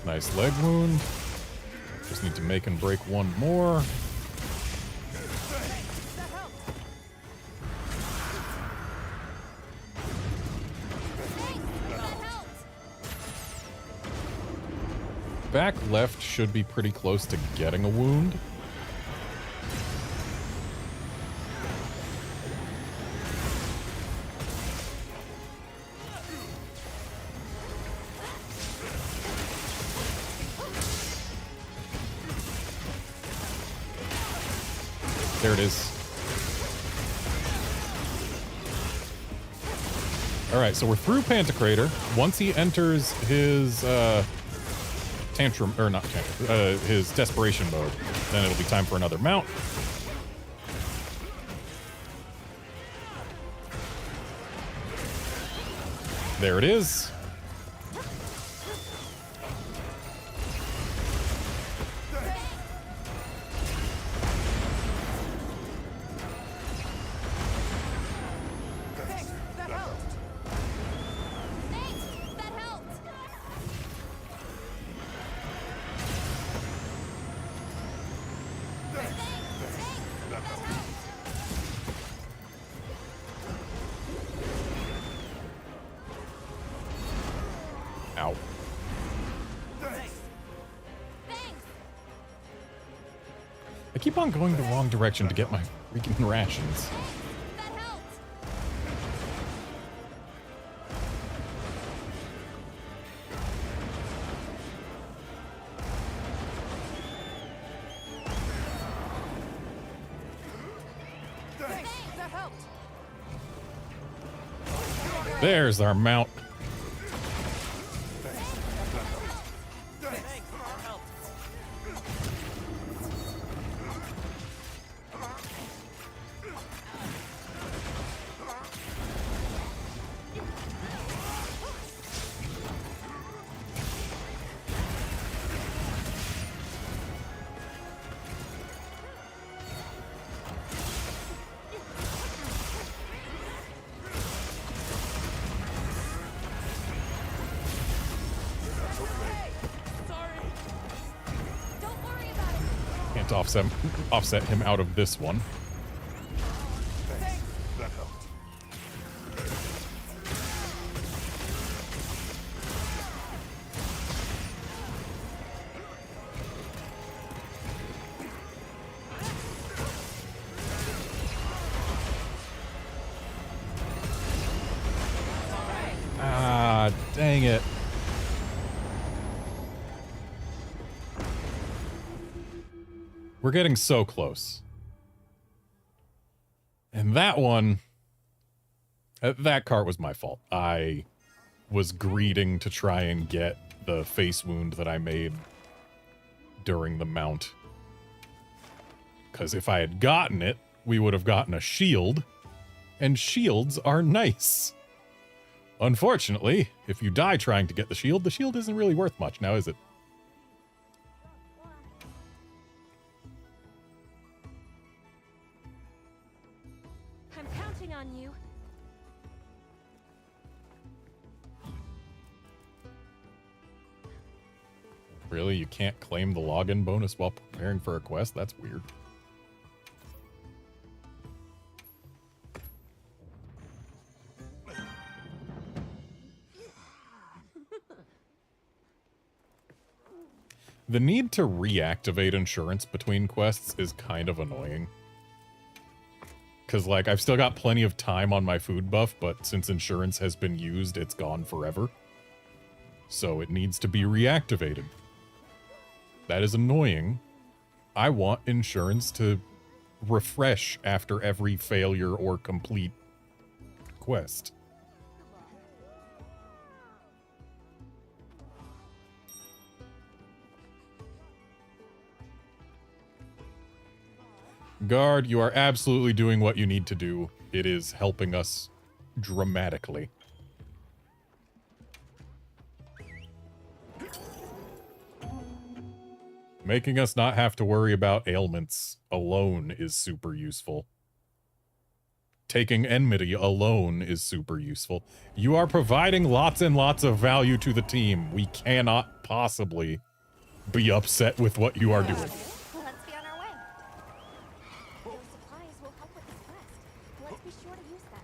Nice leg wound. Just need to make and break one more. Back left should be pretty close to getting a wound. There it is. All right, so we're through Pantocrator. Once he enters his tantrum, or not tantrum, his desperation mode, then it'll be time for another mount. There it is. Ow. I keep on going the wrong direction to get my freaking rations. There's our mount. Offset him out of this one. That helped. Ah, dang it. We're getting so close. And that one, that cart was my fault. I was greeting to try and get the face wound that I made during the mount. Because if I had gotten it, we would have gotten a shield, and shields are nice. Unfortunately, if you die trying to get the shield isn't really worth much now, is it? On you. Really? You can't claim the login bonus while preparing for a quest? That's weird. The need to reactivate insurance between quests is kind of annoying. Because, like, I've still got plenty of time on my food buff, but since insurance has been used, it's gone forever. So it needs to be reactivated. That is annoying. I want insurance to refresh after every failure or complete quest. Guard, you are absolutely doing what you need to do. It is helping us dramatically. Making us not have to worry about ailments alone is super useful. taking enmity alone is super useful. You are providing lots and lots of value to the team. We cannot possibly be upset with what you are doing. Let's be on our way. Those supplies will help with this quest. Let's be sure to use them.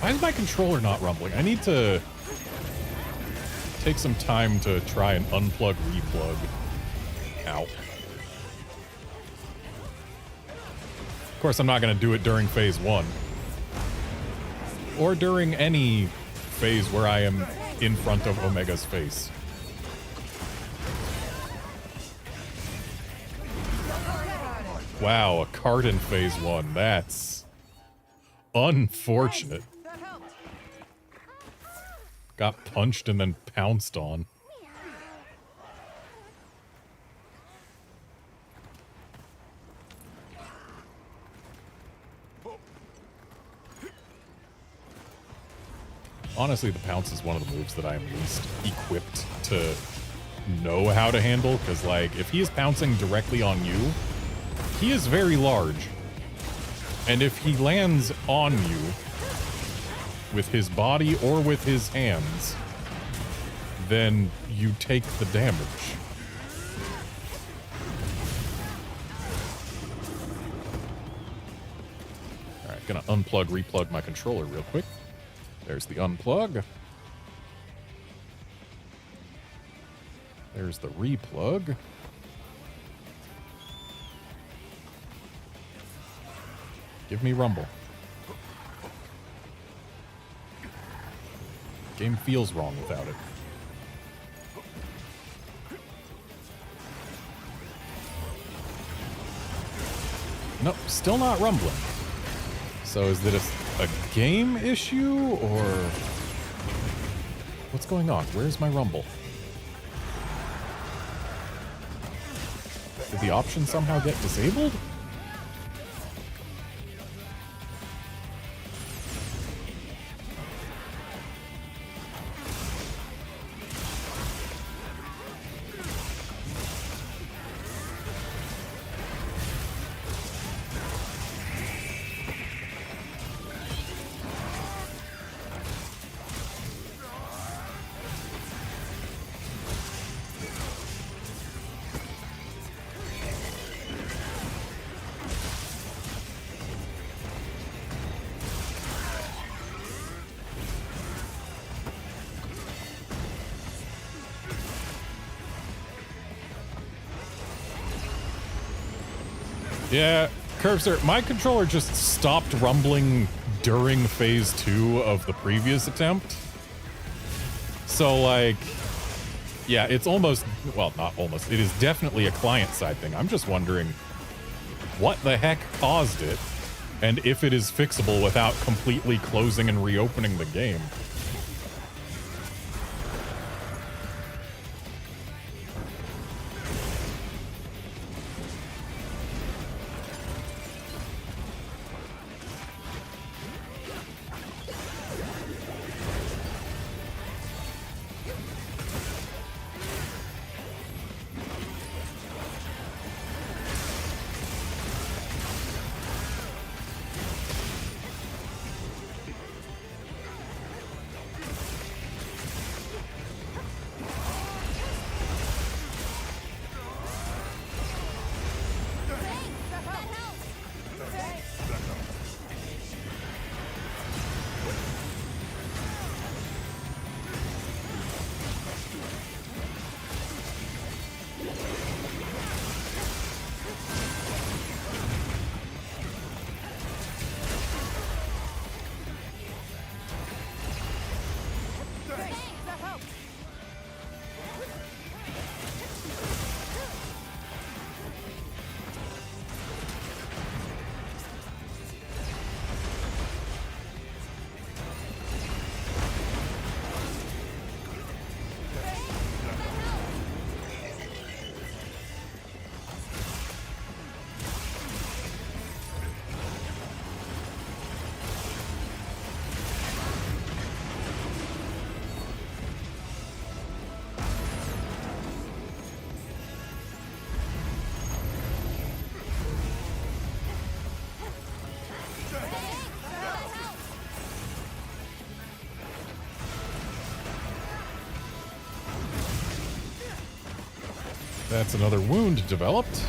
Why is my controller not rumbling? I need to take some time to try and unplug, replug. Ow. Of course, I'm not going to do it during phase 1. Or during any phase where I am in front of Omega's face. Wow, a card in phase 1. That's unfortunate. Got punched and then pounced on. Honestly, the pounce is one of the moves that I am least equipped to know how to handle, because, like, if he is pouncing directly on you, he is very large. And if he lands on you with his body or with his hands, then you take the damage. Alright, gonna unplug, replug my controller real quick. There's the unplug. There's the replug. Give me rumble. Game feels wrong without it. Nope, still not rumbling. So is it a game issue, or what's going on? Where's my rumble? Did the option somehow get disabled? Yeah, Curbster, my controller just stopped rumbling during phase 2 of the previous attempt. So, like, yeah, it's almost, well, not almost, it is definitely a client-side thing. I'm just wondering what the heck caused it, and if it is fixable without completely closing and reopening the game. That's another wound developed.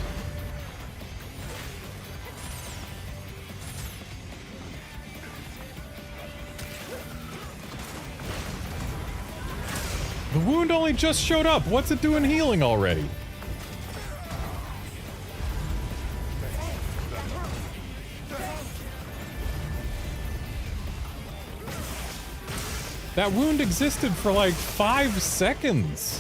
The wound only just showed up. What's it doing healing already? That wound existed for like 5 seconds.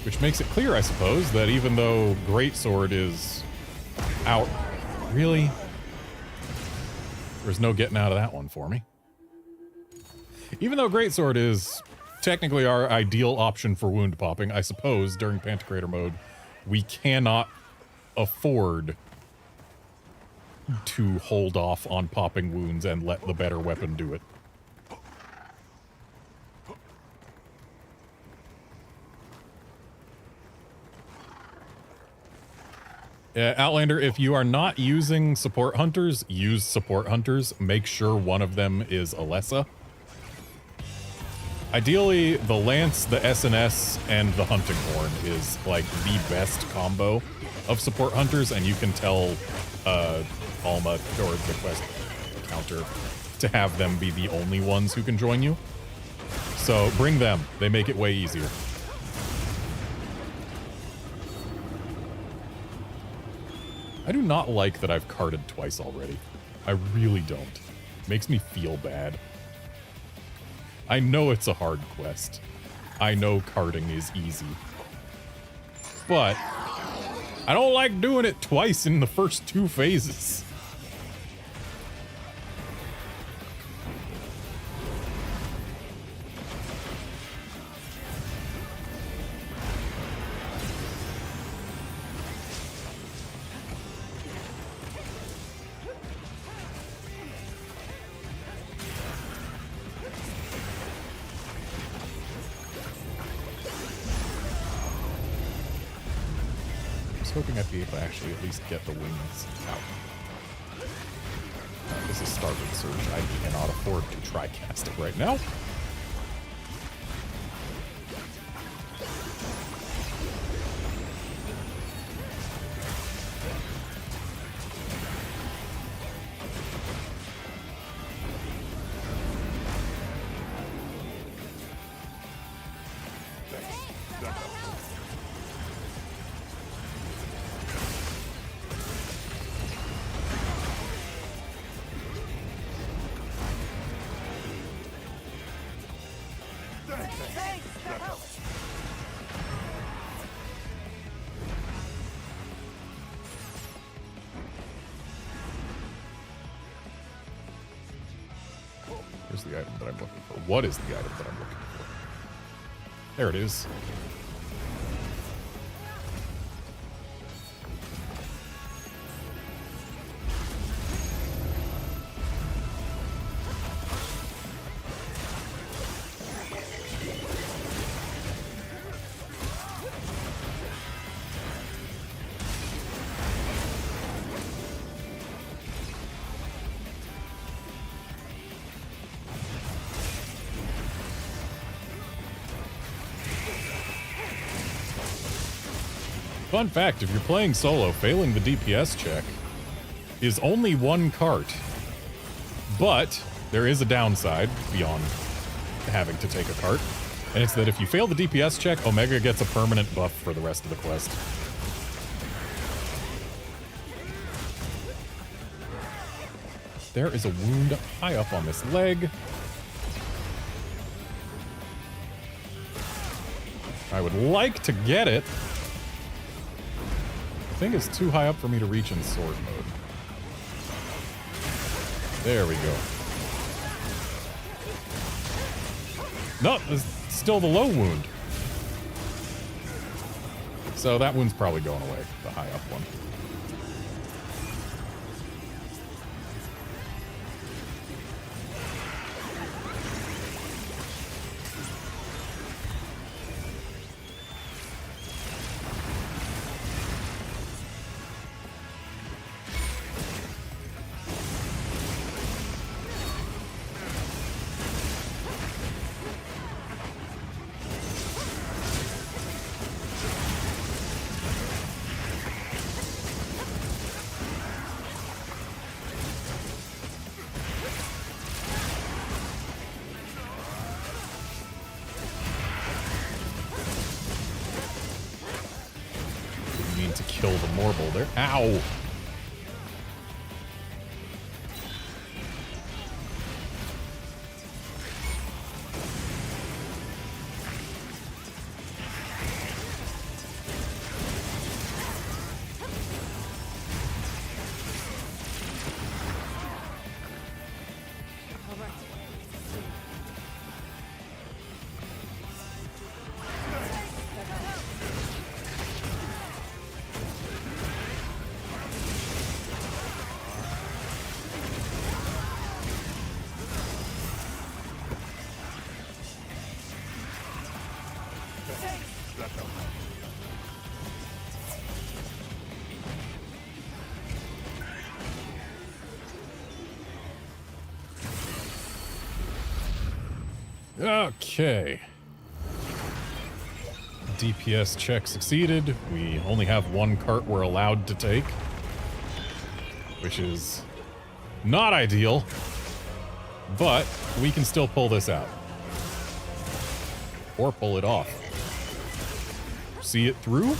Which makes it clear, I suppose, that even though Greatsword is out, really? There's no getting out of that one for me. Even though Greatsword is technically our ideal option for wound popping, I suppose during Pantocrator mode, we cannot afford to hold off on popping wounds and let the better weapon do it. Outlander, if you are not using support hunters, use support hunters. Make sure one of them is Alessa. Ideally, the Lance, the SNS, and the Hunting Horn is like the best combo of support hunters, and you can tell Alma or the quest counter to have them be the only ones who can join you. So bring them. They make it way easier. I do not like that I've carted twice already. I really don't. Makes me feel bad. I know it's a hard quest. I know carting is easy. But I don't like doing it twice in the first 2 phases. Hoping I'd be able to actually at least get the wings out. This is Starboard Surge. I cannot afford to try cast it right now. Where's the item that I'm looking for? What is the item that I'm looking for? There it is. Fun fact, if you're playing solo, failing the DPS check is only 1 cart. But there is a downside beyond having to take a cart, and it's that if you fail the DPS check, Omega gets a permanent buff for the rest of the quest. There is a wound high up on this leg. I would like to get it. I think it's too high up for me to reach in sword mode. There we go. No, it's still the low wound. So that wound's probably going away, the high up one. kill the Morble there. Ow! Okay. DPS check succeeded. We only have one cart we're allowed to take, which is not ideal, but we can still pull this out. Or pull it off. See it through?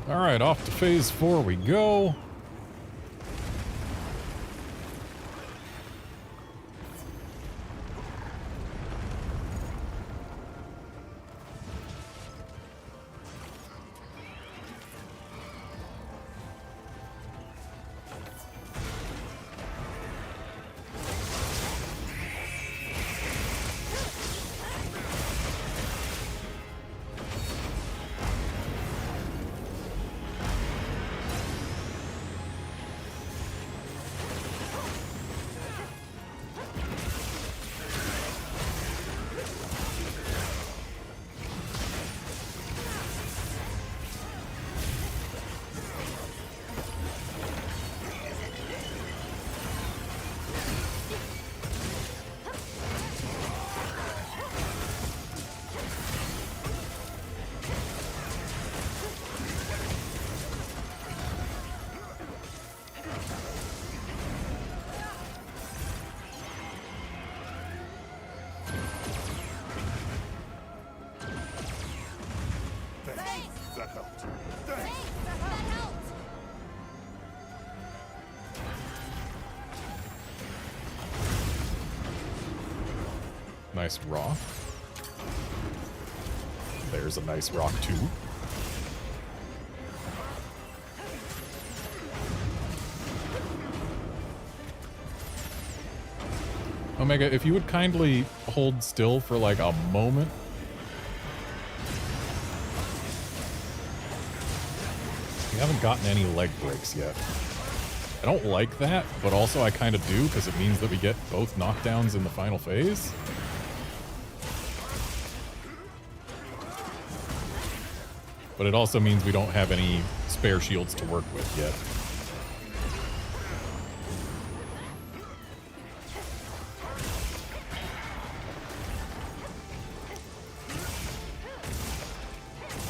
Alright, off to phase 4 we go. Nice rock. There's a nice rock too. Omega, if you would kindly hold still for like a moment. We haven't gotten any leg breaks yet. I don't like that, but also I kind of do because it means that we get both knockdowns in the final phase. But it also means we don't have any spare shields to work with yet.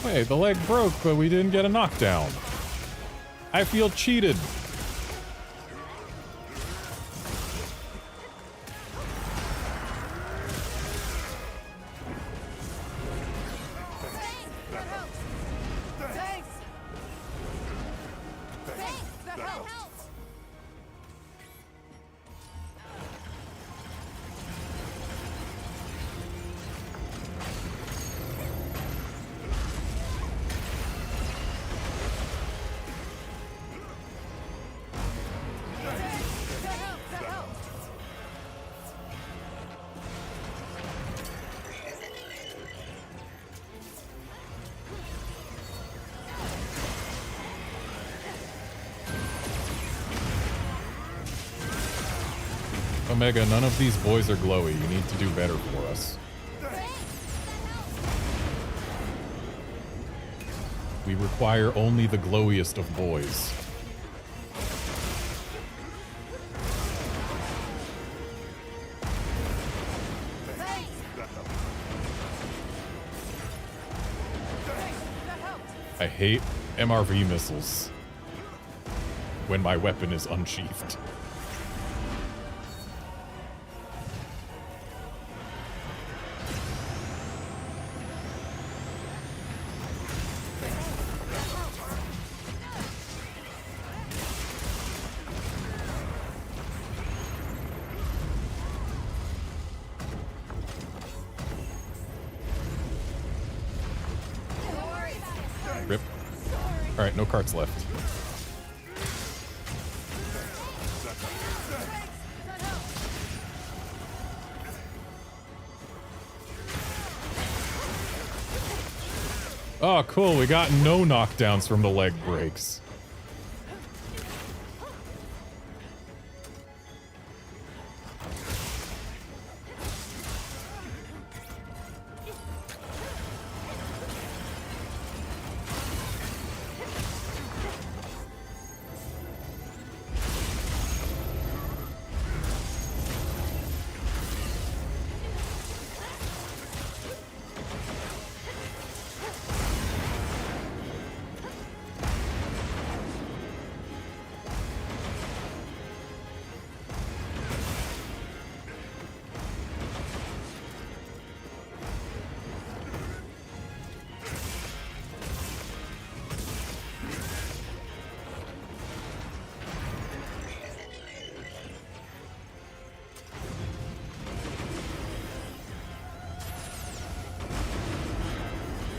Wait, the leg broke, but we didn't get a knockdown. I feel cheated. Omega, none of these boys are glowy. You need to do better for us. We require only the glowiest of boys. I hate MRV missiles when my weapon is unsheathed. Rip. Alright, no carts left. Oh, cool. We got no knockdowns from the leg breaks.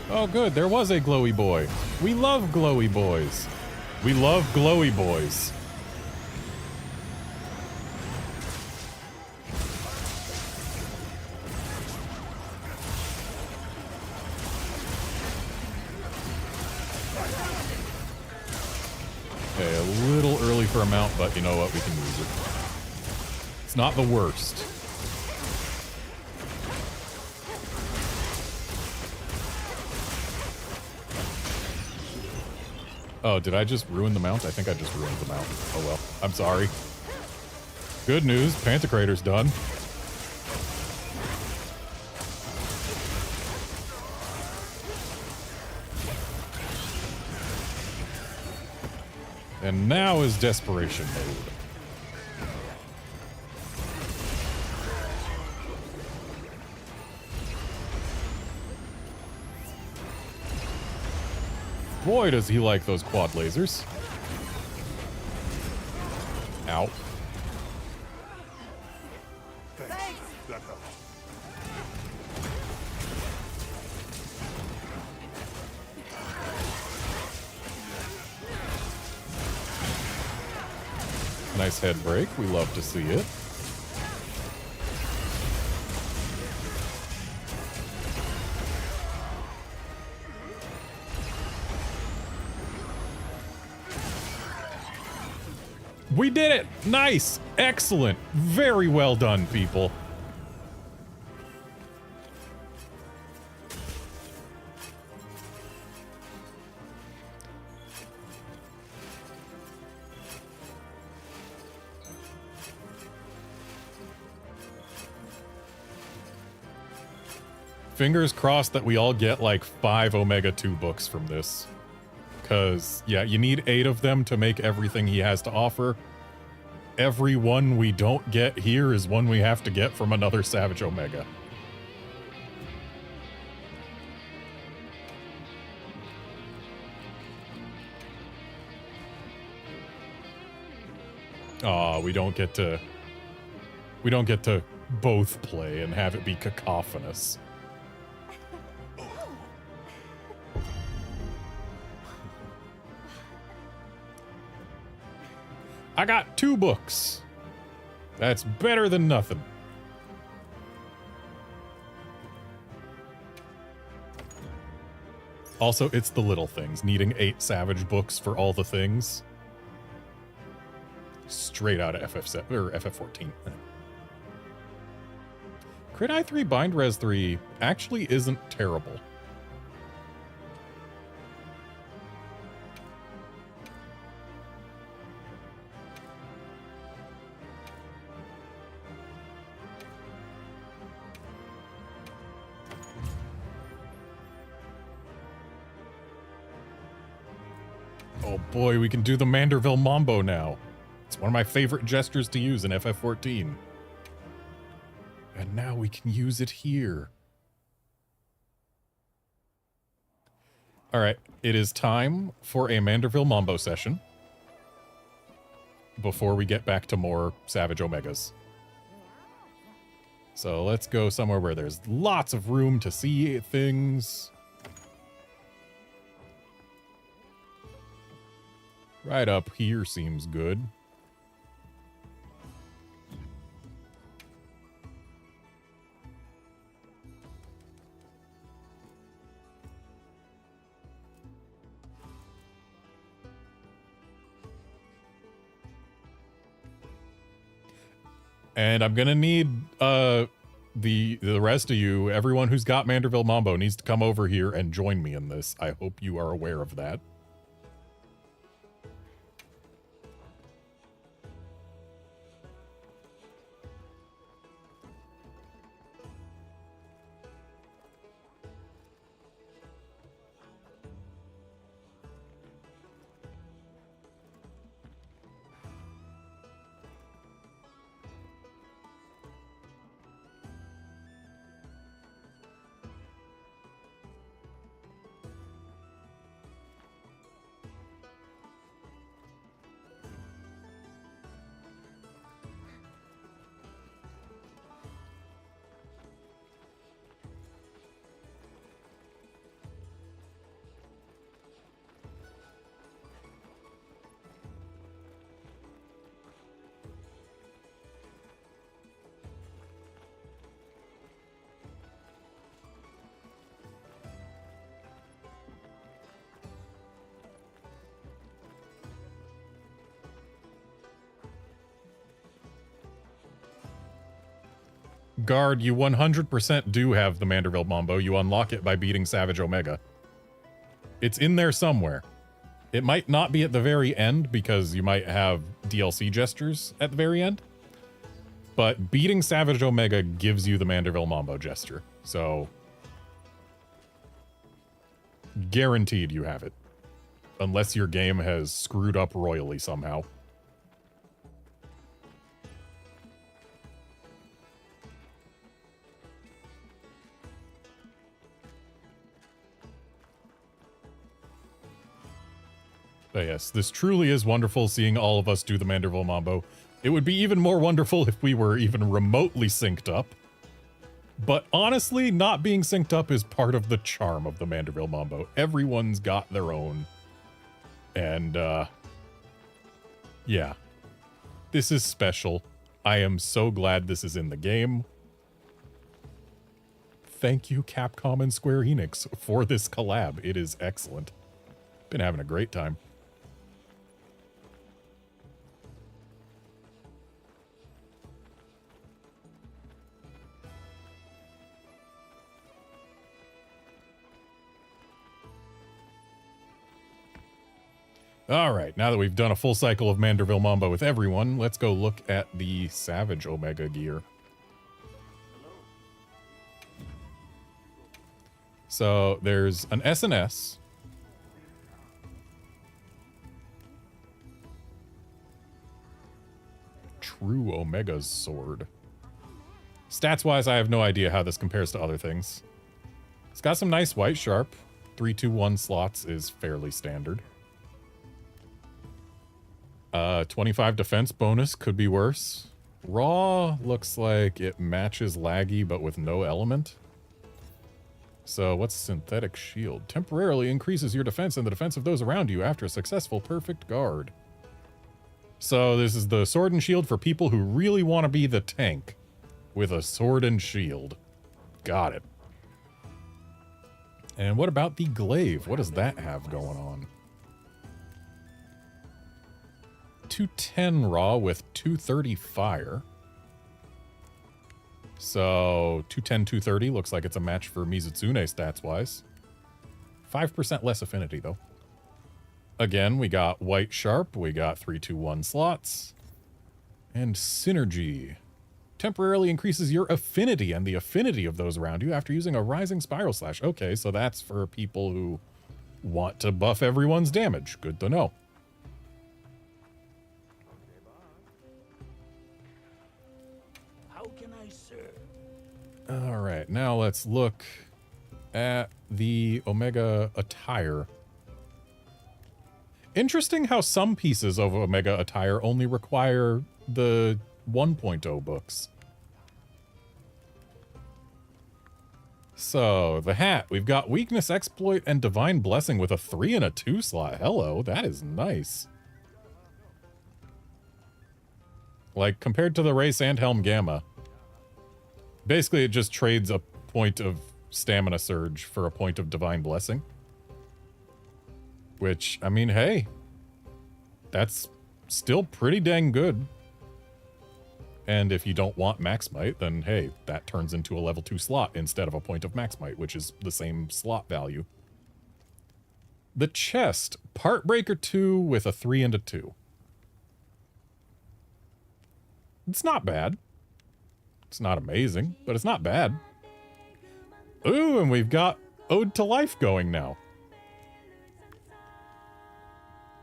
Oh, good. There was a glowy boy. We love glowy boys. We love glowy boys. Okay, a little early for a mount, but you know what? We can use it. It's not the worst. Oh, did I just ruin the mount? I think I just ruined the mount. Oh well. I'm sorry. Good news, Pantocrator's done. And now is desperation mode. Boy, does he like those quad lasers. Ow. Thanks. That helped. Nice head break. We love to see it. We did it! Nice! Excellent! Very well done, people. Fingers crossed that we all get like 5 Omega 2 books from this. Because, yeah, you need 8 of them to make everything he has to offer. Every one we don't get here is one we have to get from another Savage Omega. Aw, we don't get to both play and have it be cacophonous. I got 2 books. That's better than nothing. Also, it's the little things. Needing 8 Savage books for all the things. Straight out of FF7 or FF14. Crit I3 Bind Res 3 actually isn't terrible. Oh boy, we can do the Manderville Mambo now. It's one of my favorite gestures to use in FF14. And now we can use it here. Alright, it is time for a Manderville Mambo session. Before we get back to more Savage Omegas. So let's go somewhere where there's lots of room to see things. Right up here seems good. And I'm gonna need the rest of you, everyone who's got Manderville Mambo needs to come over here and join me in this. I hope you are aware of that. Guard, you 100% do have the Manderville Mambo. You unlock it by beating Savage Omega. It's in there somewhere. It might not be at the very end because you might have DLC gestures at the very end. But beating Savage Omega gives you the Manderville Mambo gesture. So, guaranteed you have it. Unless your game has screwed up royally somehow. But yes, this truly is wonderful seeing all of us do the Manderville Mambo. It would be even more wonderful if we were even remotely synced up. But honestly, not being synced up is part of the charm of the Manderville Mambo. Everyone's got their own. And, yeah. This is special. I am so glad this is in the game. Thank you, Capcom and Square Enix, for this collab. It is excellent. Been having a great time. All right, now that we've done a full cycle of Manderville Mambo with everyone, let's go look at the Savage Omega gear. So there's an SNS. True Omega's sword. Stats-wise, I have no idea how this compares to other things. It's got some nice white sharp. 3-2-1 slots is fairly standard. 25 defense bonus could be worse. Raw looks like it matches laggy but with no element. So what's synthetic shield? Temporarily increases your defense and the defense of those around you after a successful perfect guard. So this is the sword and shield for people who really want to be the tank with a sword and shield. Got it. And what about the glaive? What does that have going on? 210 raw with 230 fire. So 210, 230 looks like it's a match for Mizutsune stats-wise. 5% less affinity, though. Again, we got White Sharp, we got 3-2-1 slots, and Synergy. Temporarily increases your affinity and the affinity of those around you after using a Rising Spiral Slash. Okay, so that's for people who want to buff everyone's damage. Good to know. How can I serve? All right, now let's look at the Omega attire. Interesting how some pieces of Omega attire only require the 1.0 books. So, the hat. We've got Weakness, Exploit, and Divine Blessing with a 3 and a 2 slot. Hello, that is nice. Like, compared to the Ray Sandhelm Gamma. Basically, it just trades a point of Stamina Surge for a point of Divine Blessing. Which, I mean, hey. That's still pretty dang good. And if you don't want Max Might, then hey, that turns into a level 2 slot instead of a point of Max Might, which is the same slot value. The chest. Part Breaker 2 with a 3 and a 2. It's not bad. It's not amazing, but it's not bad. Ooh, and we've got Ode to Life going now.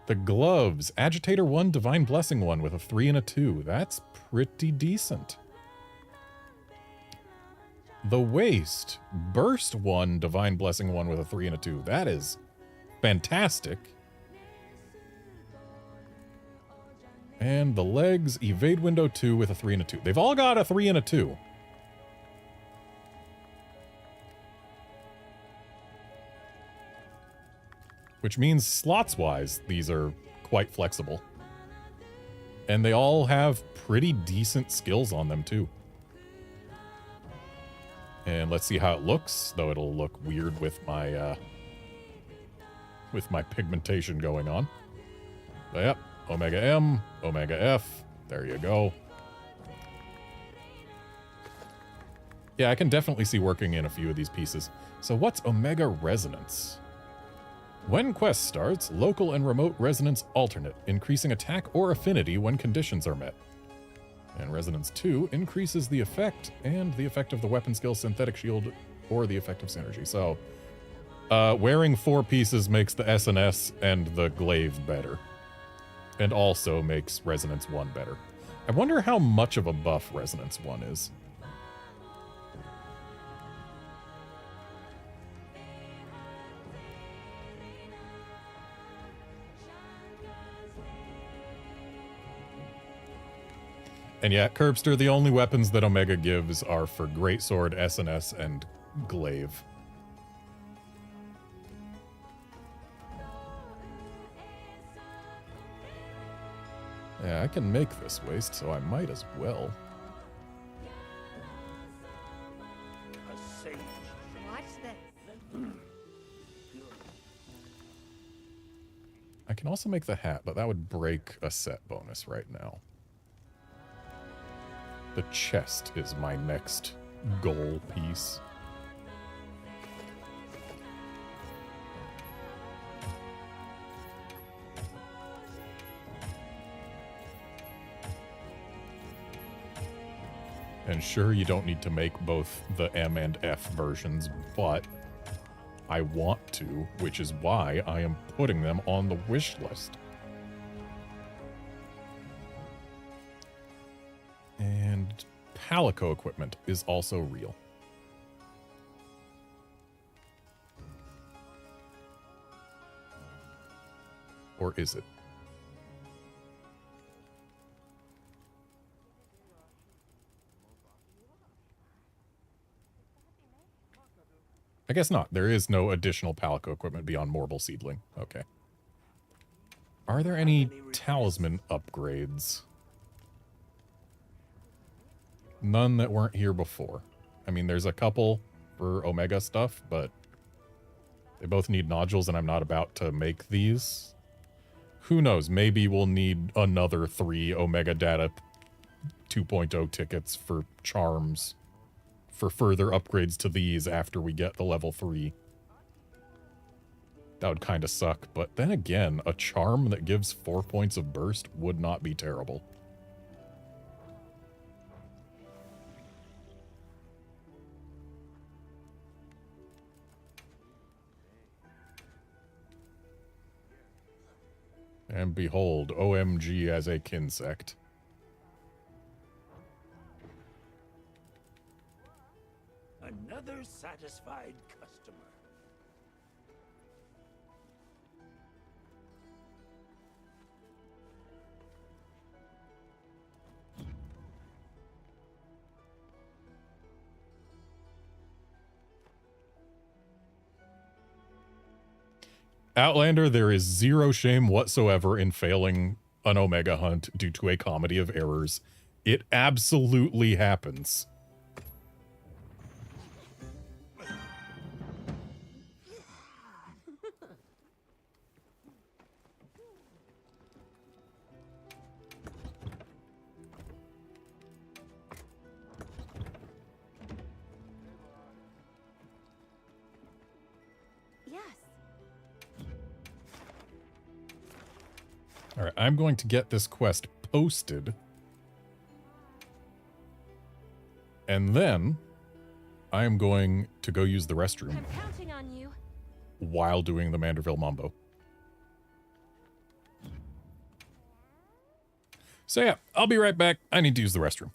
The gloves. Agitator 1, Divine Blessing 1 with a 3 and a 2. That's pretty decent. The waist. Burst 1, Divine Blessing 1 with a 3 and a 2. That is fantastic. And the legs. Evade Window 2 with a 3 and a 2. They've all got a 3 and a 2. Which means slots-wise, these are quite flexible. And they all have pretty decent skills on them, too. And let's see how it looks, though it'll look weird with my pigmentation going on. But yep, Omega M, Omega F, there you go. Yeah, I can definitely see working in a few of these pieces. So what's Omega Resonance? When quest starts, local and remote resonance alternate, increasing attack or affinity when conditions are met. And Resonance 2 increases the effect and the effect of the weapon skill, synthetic shield, or the effect of synergy. So, wearing 4 pieces makes the SNS and the glaive better. And also makes Resonance 1 better. I wonder how much of a buff Resonance 1 is. And yeah, Curbster, the only weapons that Omega gives are for Greatsword, SNS, and Glaive. Yeah, I can make this waist, so I might as well. A sage. Watch this. I can also make the hat, but that would break a set bonus right now. The chest is my next goal piece. And sure, you don't need to make both the M and F versions, but I want to, which is why I am putting them on the wish list. And Palico equipment is also real. Or is it? I guess not. There is no additional Palico equipment beyond Morbol Seedling. Okay. Are there any talisman upgrades? None that weren't here before. I mean, there's a couple for Omega stuff, but they both need nodules, and I'm not about to make these. Who knows? Maybe we'll need another 3 Omega Data 2.0 tickets for charms for further upgrades to these after we get the level 3. That would kind of suck, but then again, a charm that gives 4 points of burst would not be terrible. And behold, OMG as a kinsect. Another satisfied customer. Outlander, there is zero shame whatsoever in failing an Omega hunt due to a comedy of errors. It absolutely happens. All right, I'm going to get this quest posted. And then I am going to go use the restroom I'm counting on you. while doing the Manderville Mambo. So yeah, I'll be right back. I need to use the restroom.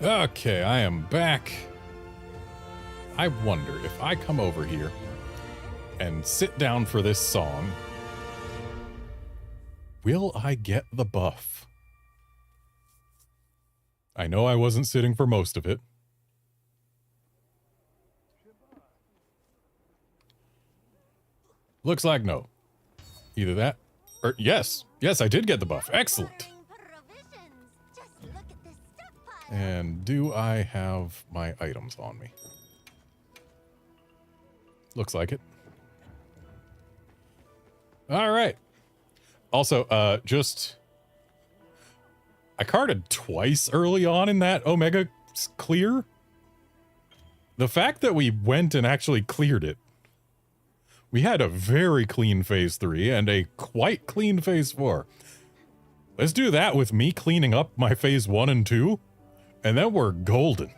Okay, I am back. I wonder if I come over here and sit down for this song, will I get the buff? I know I wasn't sitting for most of it. Looks like no. Either that, or yes. Yes, I did get the buff. Excellent. And do I have my items on me? Looks like it. All right. Also, I carded twice early on in that Omega clear. The fact that we went and actually cleared it. We had a very clean phase 3 and a quite clean phase 4. Let's do that with me cleaning up my phase 1 and 2, and then we're golden.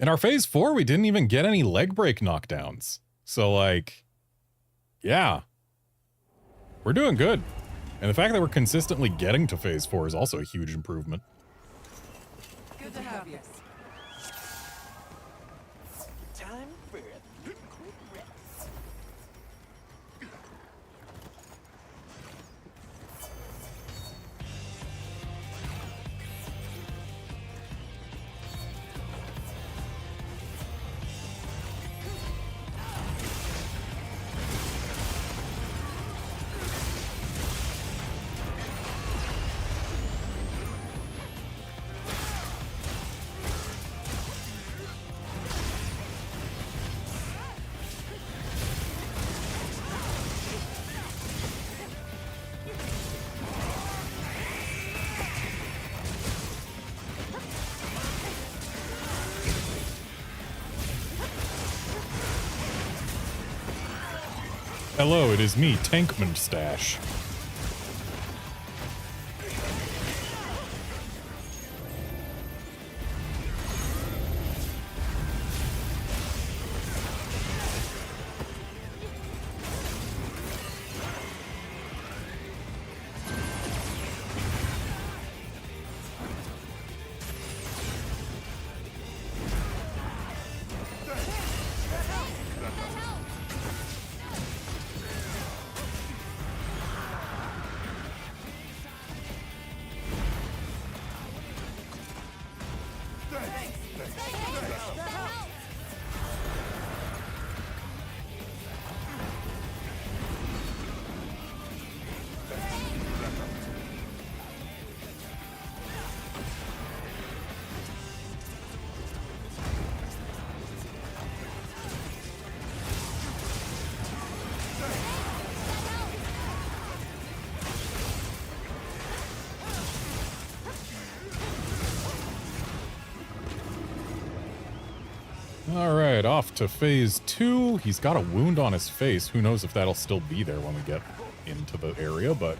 In our phase 4, we didn't even get any leg break knockdowns. So, like, yeah. We're doing good. And the fact that we're consistently getting to phase 4 is also a huge improvement. Good to have you. Time for a quick rest. Hello, it is me, RedmondStache. Alright, off to phase 2. He's got a wound on his face. Who knows if that'll still be there when we get into the area, but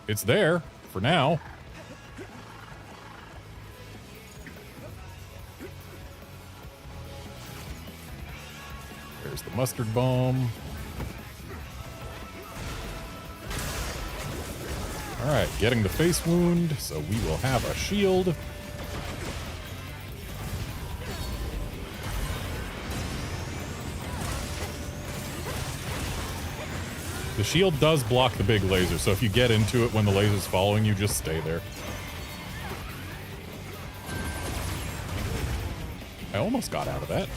it's there for now. There's the mustard bomb. Alright, getting the face wound, so we will have a shield. The shield does block the big laser, so if you get into it when the laser's following you, just stay there. I almost got out of that.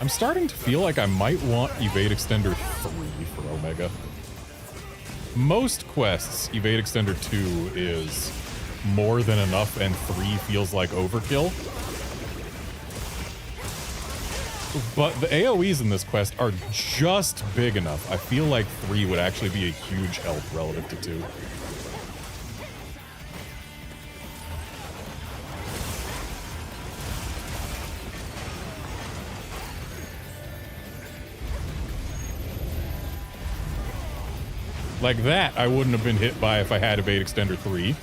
I'm starting to feel like I might want Evade Extender 3 for Omega. Most quests, Evade Extender 2 is more than enough, and 3 feels like overkill. But the AoEs in this quest are just big enough. I feel like 3 would actually be a huge help relative to 2. Like that, I wouldn't have been hit by if I had Evade Extender 3.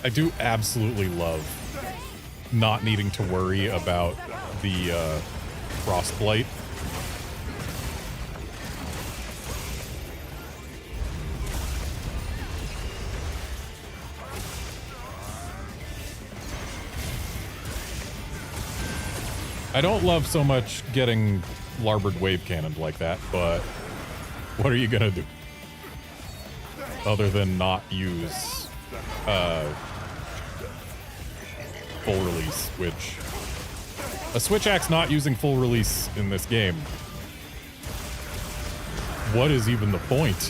I do absolutely love not needing to worry about the frostblight. I don't love so much getting larboard wave cannoned like that, but what are you gonna do? Other than not use full release, which a switch axe not using full release in this game. What is even the point?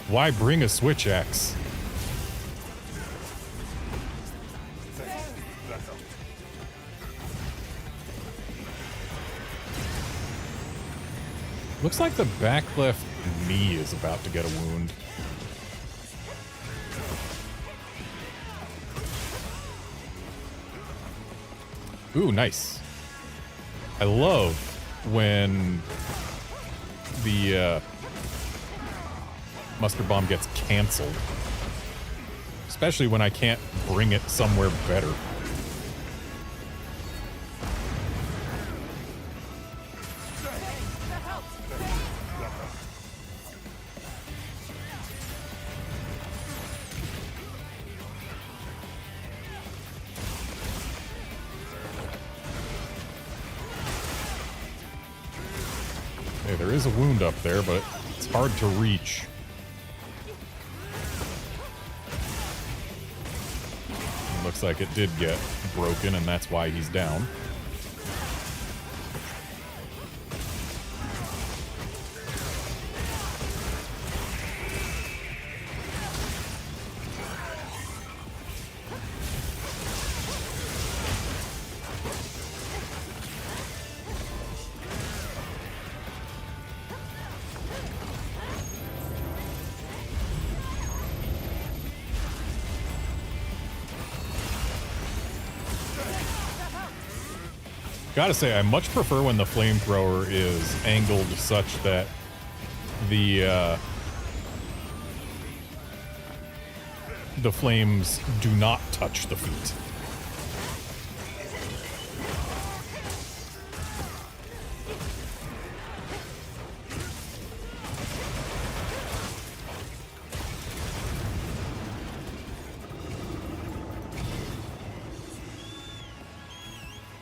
Why bring a switch axe? Looks like the back left knee is about to get a wound. Ooh, nice. I love when the mustard bomb gets canceled. Especially when I can't bring it somewhere better. Hey, there is a wound up there, but it's hard to reach. It looks like it did get broken, and that's why he's down. Gotta say, I much prefer when the flamethrower is angled such that the flames do not touch the feet.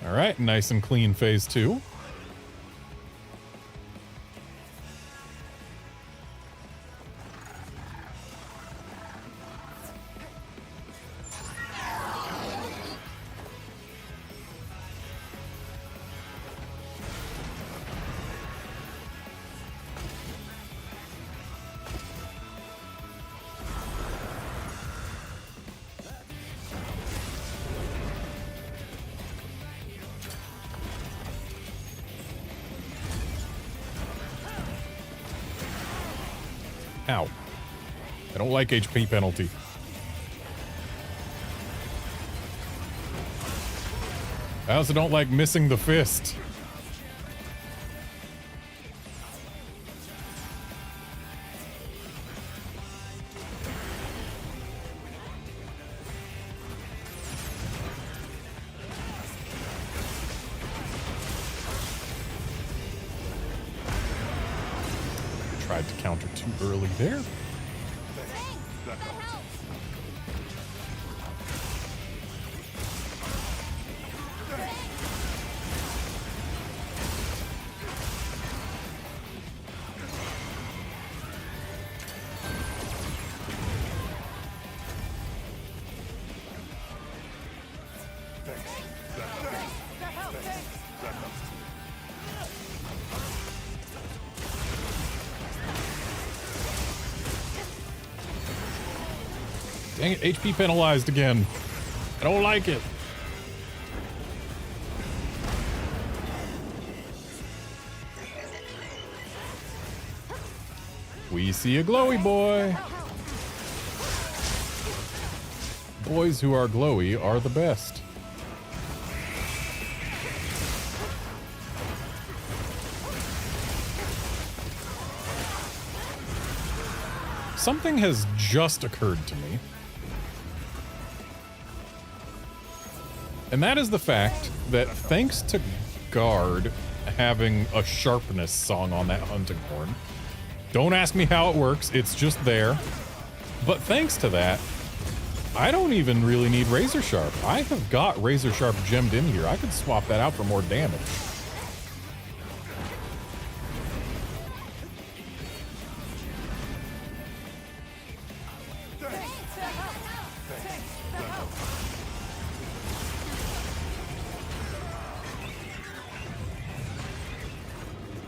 All right, nice and clean phase 2. Ow. I don't like HP penalty. I also don't like missing the fist. Tried to counter too early there. Dang it, HP penalized again. I don't like it. We see a glowy boy. Boys who are glowy are the best. Something has just occurred to me. And that is the fact that thanks to Guard having a sharpness song on that hunting horn, don't ask me how it works, it's just there. But thanks to that, I don't even really need Razor Sharp. I have got Razor Sharp gemmed in here. I could swap that out for more damage.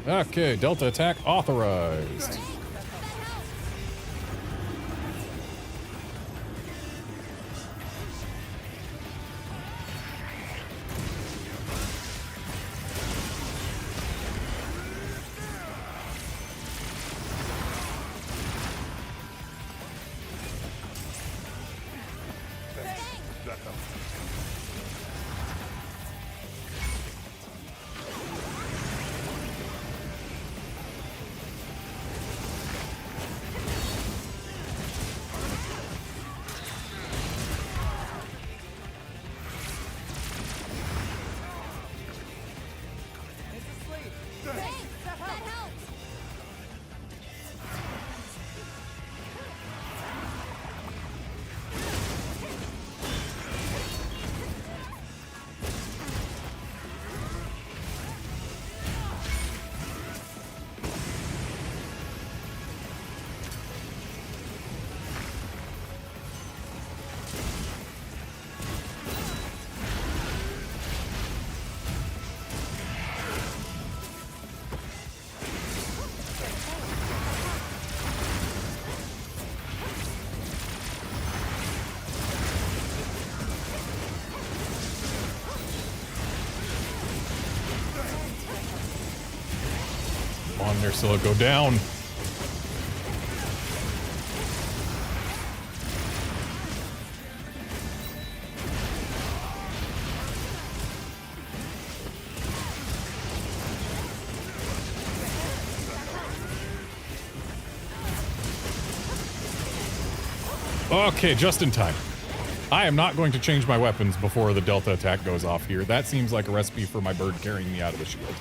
Okay, Delta attack authorized. That helps. On there, Scylla, go down. Okay, just in time. I am not going to change my weapons before the Delta attack goes off here. That seems like a recipe for my bird carrying me out of the shield.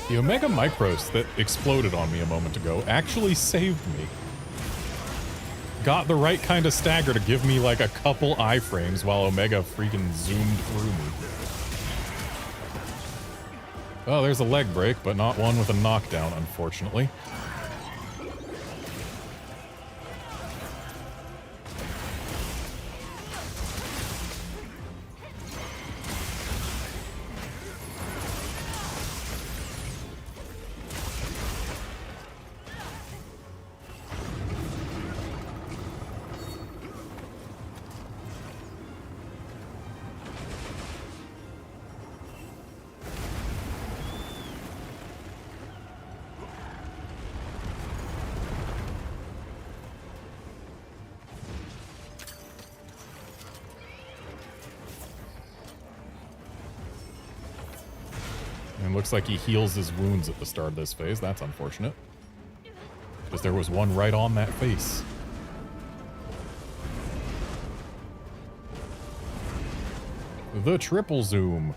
The Omega Micros that exploded on me a moment ago actually saved me. Got the right kind of stagger to give me like a couple iframes while Omega freaking zoomed through me. Oh, there's a leg break, but not one with a knockdown, unfortunately. And looks like he heals his wounds at the start of this phase. That's unfortunate. Because there was one right on that face. The triple zoom.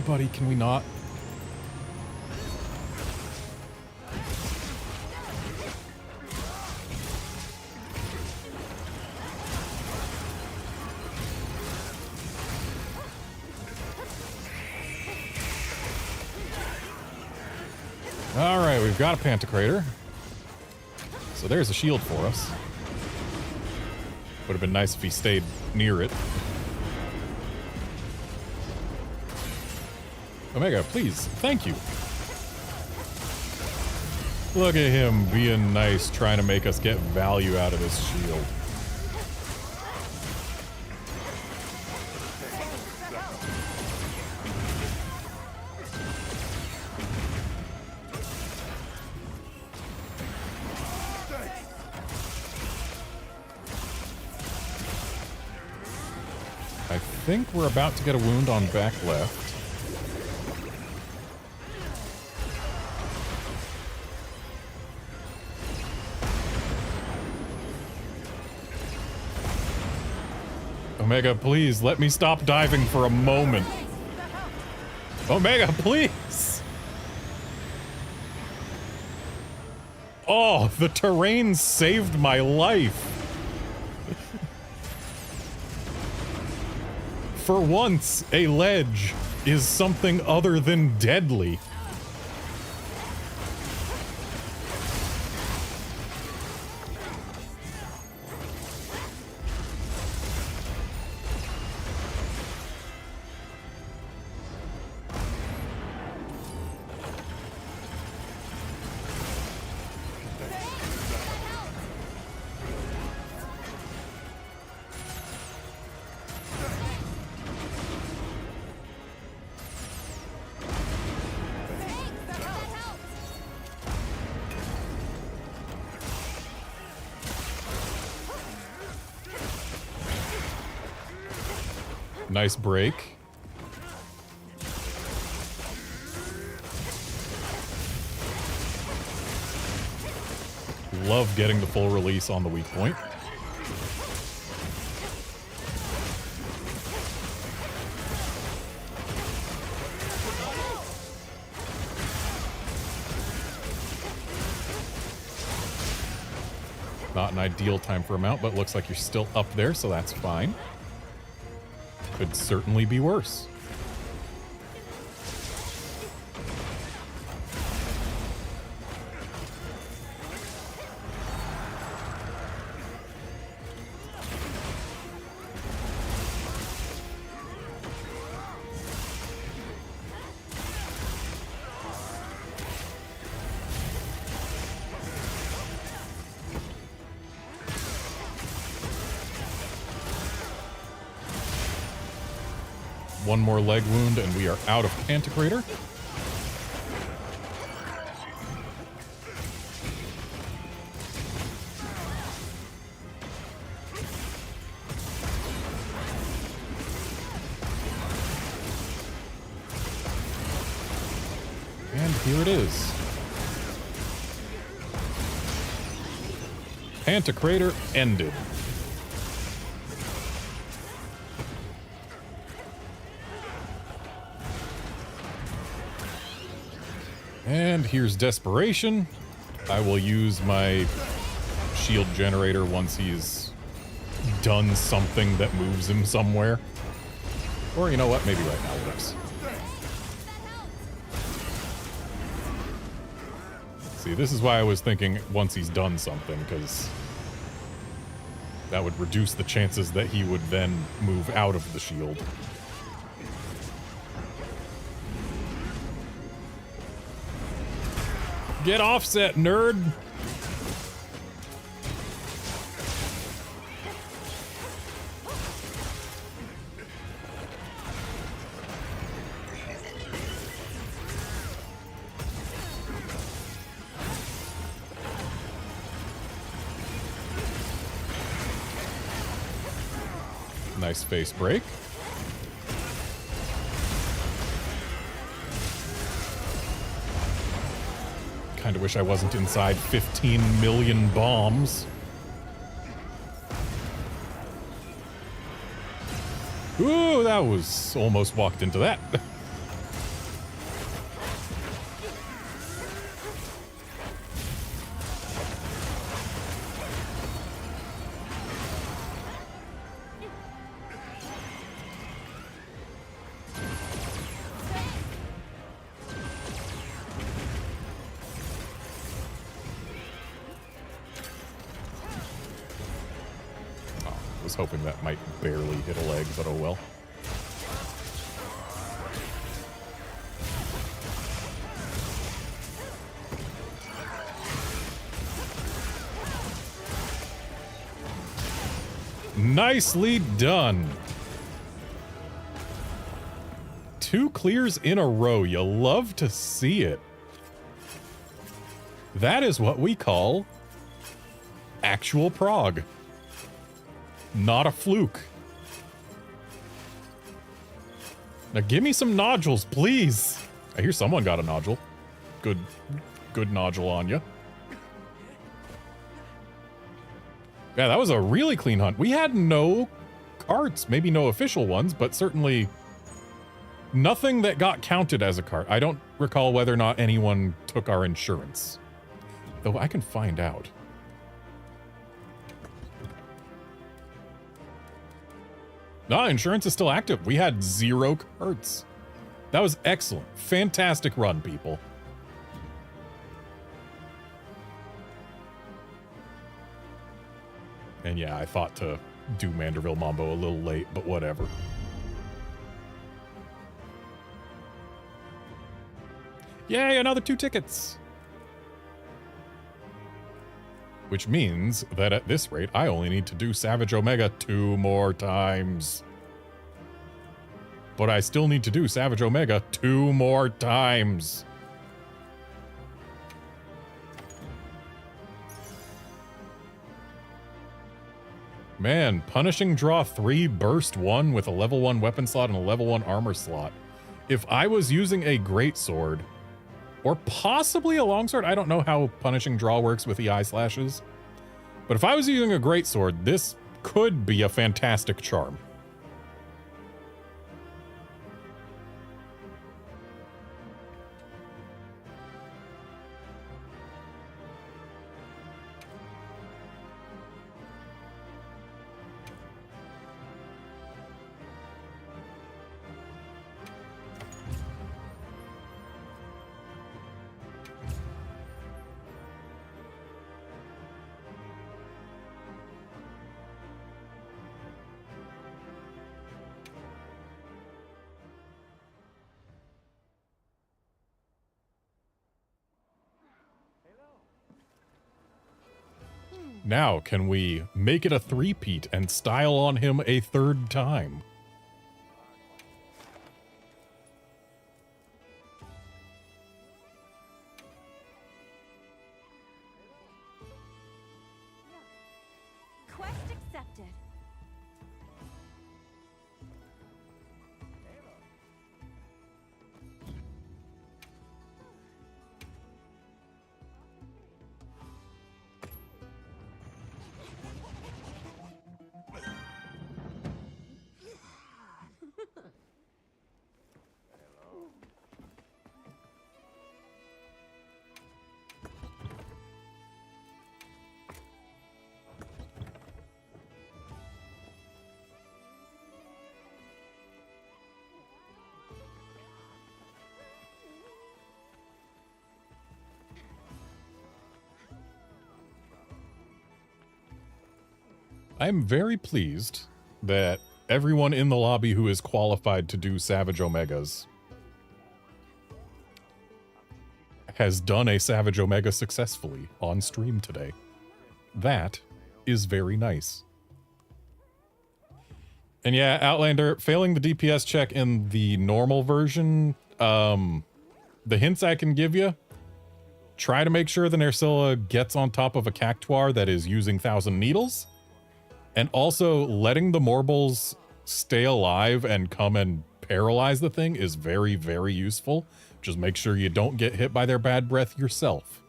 Buddy, can we not? All right, we've got a Pantocrator. So there's a shield for us. Would have been nice if he stayed near it. Omega, please. Thank you. Look at him being nice, trying to make us get value out of this shield. I think we're about to get a wound on back left. Omega, please, let me stop diving for a moment. Omega, please! Oh, the terrain saved my life. For once, a ledge is something other than deadly. Nice break. Love getting the full release on the weak point. Not an ideal time for a mount, but looks like you're still up there, so that's fine. Could certainly be worse. One more leg wound and we are out of Pantocrator. And here it is. Pantocrator ended. And here's Desperation. I will use my shield generator once he's done something that moves him somewhere. Or you know what, maybe right now works. See, this is why I was thinking once he's done something, because that would reduce the chances that he would then move out of the shield. Get offset, nerd! Nice face break. Kinda wish I wasn't inside 15 million bombs. Ooh, that was almost walked into that. was hoping that might barely hit a leg, but oh well. Nicely done. 2 clears in a row. You love to see it. That is what we call actual prog. Not a fluke. Now give me some nodules, please. I hear someone got a nodule. Good nodule on you. Yeah, that was a really clean hunt. We had no carts, maybe no official ones, but certainly nothing that got counted as a cart. I don't recall whether or not anyone took our insurance. Though I can find out. No, insurance is still active. We had 0 carts. That was excellent. Fantastic run, people. And yeah, I thought to do Manderville Mambo a little late, but whatever. Yay, another 2 tickets! Which means that at this rate, I only need to do Savage Omega 2 more times. But I still need to do Savage Omega 2 more times. Man, Punishing Draw 3 Burst 1 with a level 1 weapon slot and a level 1 armor slot. If I was using a greatsword, or possibly a longsword, I don't know how Punishing Draw works with the eye slashes, but if I was using a greatsword, this could be a fantastic charm. Now, can we make it a 3-peat and style on him a 3rd time? Quest accepted. I'm very pleased that everyone in the lobby who is qualified to do Savage Omegas has done a Savage Omega successfully on stream today. That is very nice. And yeah, Outlander, failing the DPS check in the normal version, the hints I can give you, try to make sure the Nerscylla gets on top of a Cactuar that is using 1,000 Needles, and also letting the Morbles stay alive and come and paralyze the thing is very, very useful. Just make sure you don't get hit by their bad breath yourself.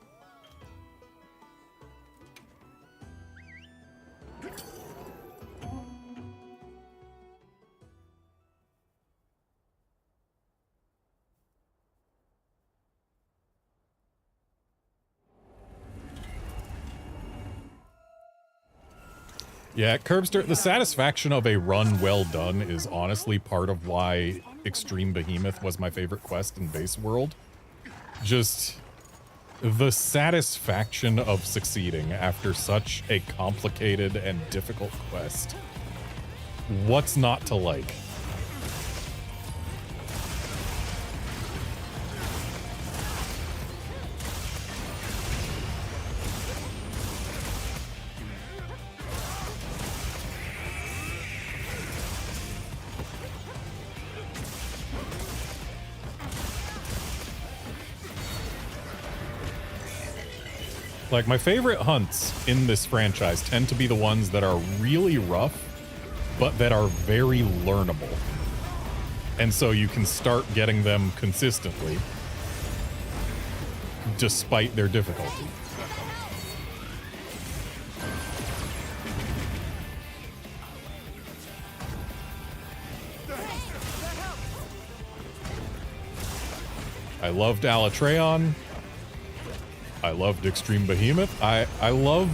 Yeah, Curbster, the satisfaction of a run well done is honestly part of why Extreme Behemoth was my favorite quest in Base World. Just the satisfaction of succeeding after such a complicated and difficult quest What's not to like? Like, my favorite hunts in this franchise tend to be the ones that are really rough, but that are very learnable. And so you can start getting them consistently, despite their difficulty. I loved Alatreon. I loved Extreme Behemoth. I love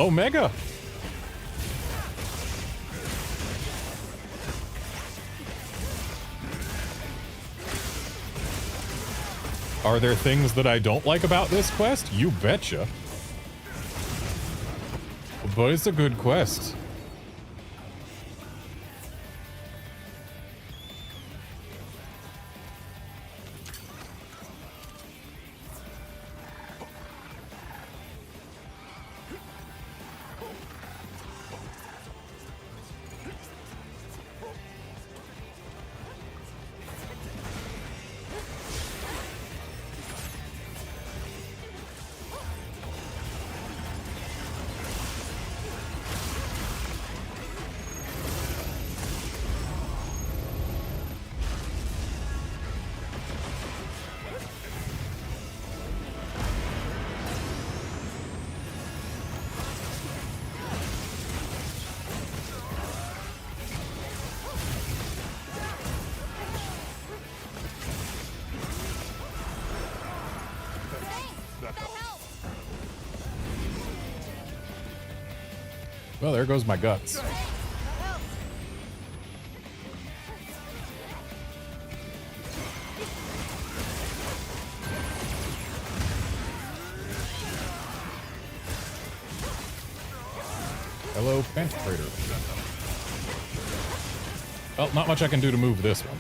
Omega. Are there things that I don't like about this quest? You betcha. But it's a good quest. Well, there goes my guts. Hello, Pantocrator. Well, not much I can do to move this one.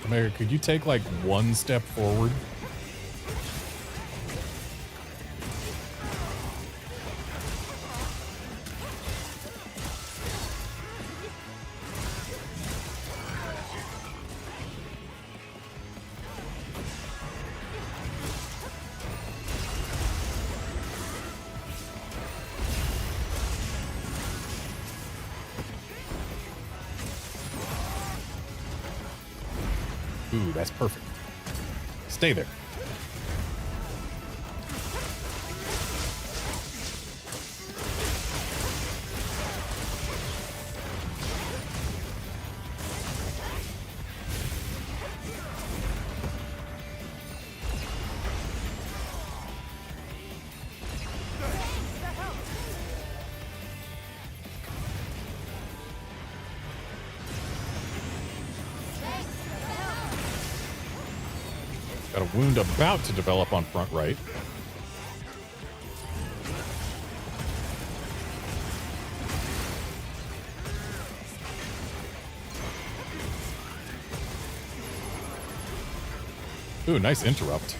Omega, could you take like one step forward? Ooh, that's perfect. Stay there. Got a wound about to develop on front right. Ooh, nice interrupt.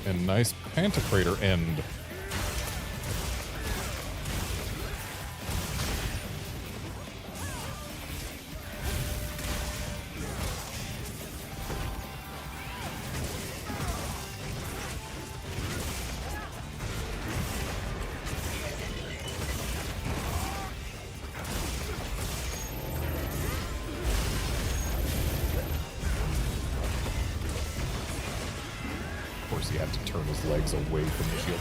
And nice Pantocrator end. to turn his legs away from the shield.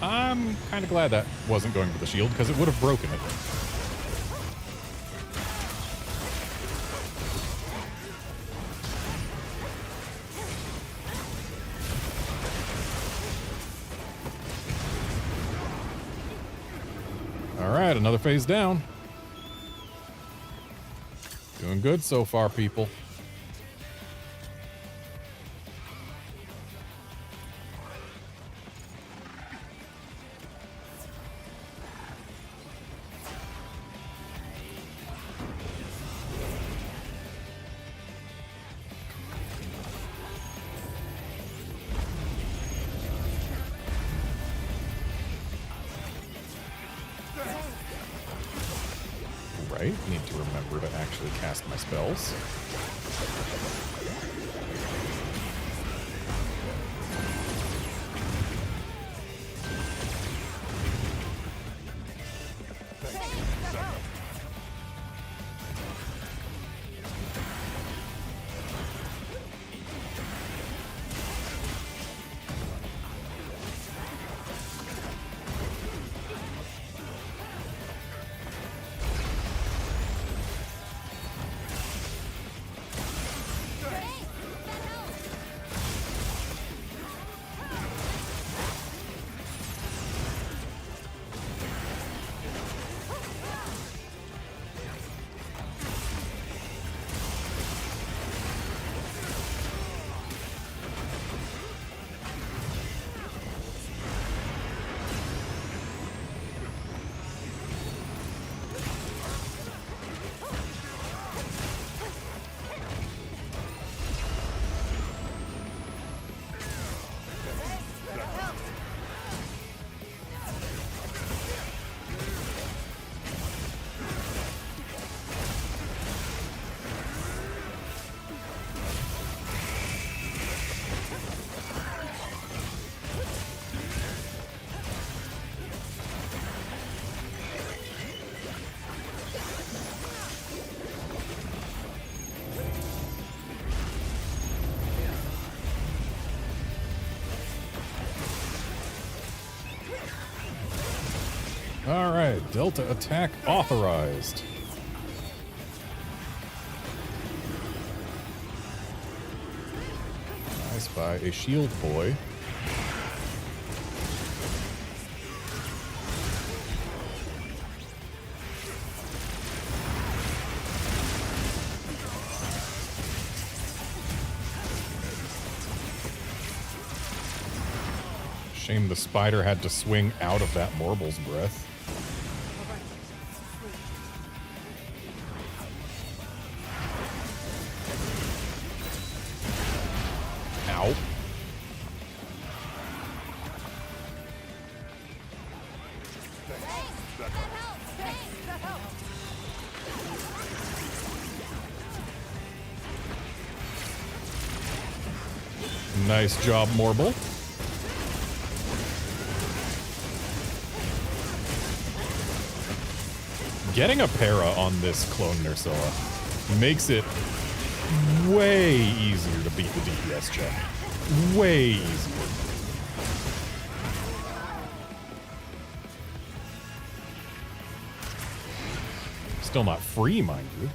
I'm kind of glad that wasn't going for the shield, because it would have broken it. Alright, another phase down. Doing good so far, people. Right, need to remember to actually cast my spells. Alright, Delta attack authorized. I spy a shield boy. Shame the spider had to swing out of that Morble's breath. Ow. Nice job, Morble. Getting a para on this clone Nursilla makes it way easier to beat the DPS check. Way easier. Still not free, mind you.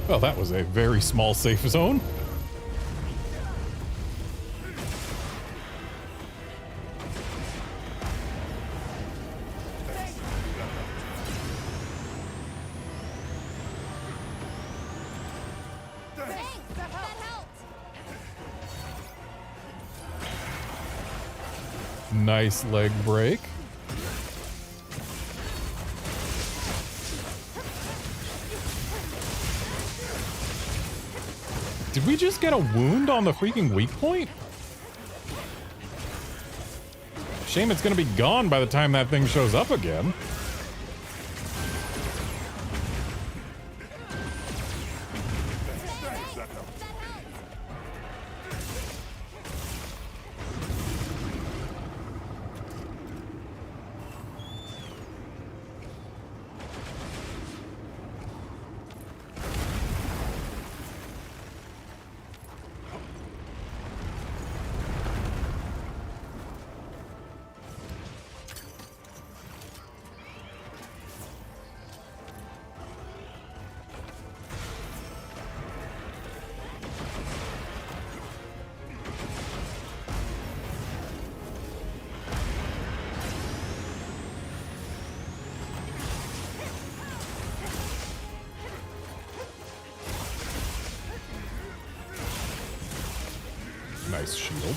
Well, that was a very small safe zone. Thanks, that helped. Nice leg break. Did we just get a wound on the freaking weak point? Shame it's gonna be gone by the time that thing shows up again. Nice shield.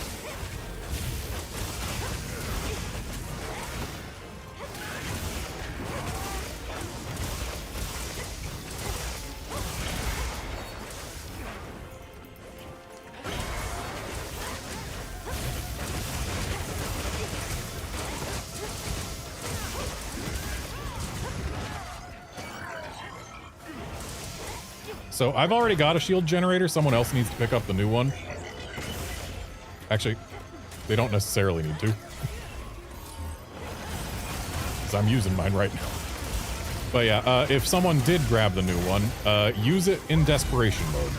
So I've already got a shield generator. Someone else needs to pick up the new one. Actually, they don't necessarily need to. Because I'm using mine right now. But yeah, if someone did grab the new one, use it in desperation mode.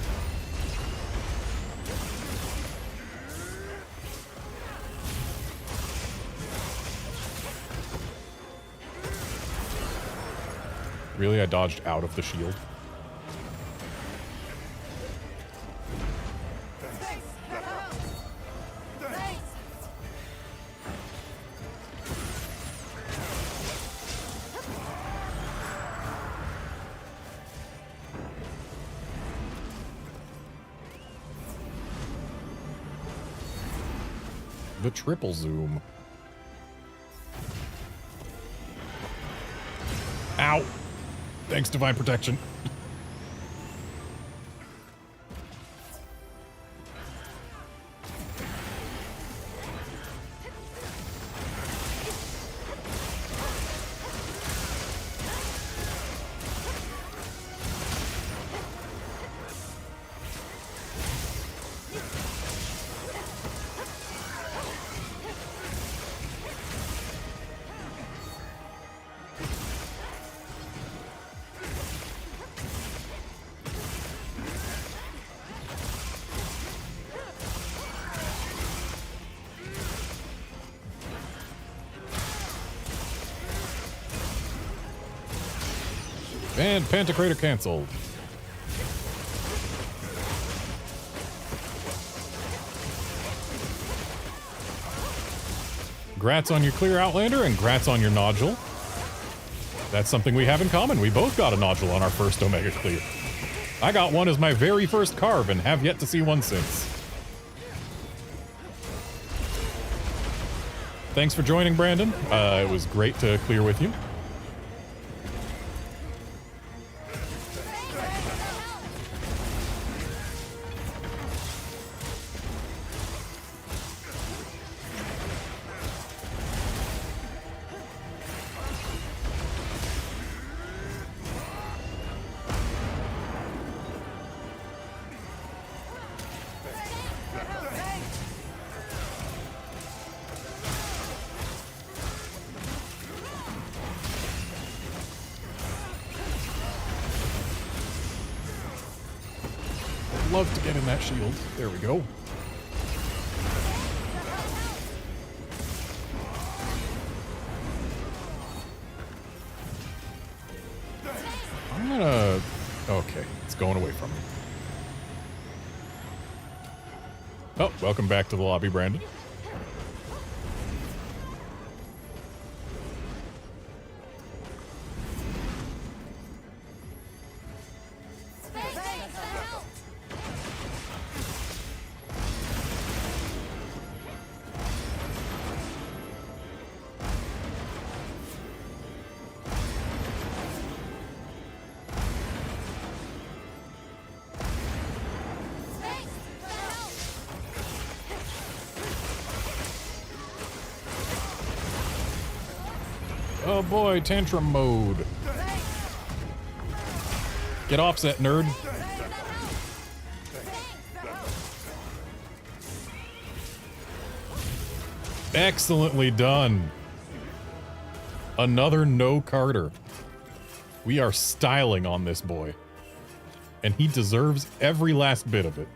Really? I dodged out of the shield? The triple zoom. Ow! Thanks, Divine Protection. And Pantocrator canceled. Grats on your clear, Outlander, and grats on your nodule. That's something we have in common. We both got a nodule on our first Omega clear. I got one as my very first carve and have yet to see one since. Thanks for joining, Brandon. It was great to clear with you. Love to get in that shield. There we go. I'm gonna Okay, it's going away from me. Oh, welcome back to the lobby, Brandon. Oh boy, tantrum mode. Get offset, nerd. Excellently done. Another no Carter. We are styling on this boy. And he deserves every last bit of it.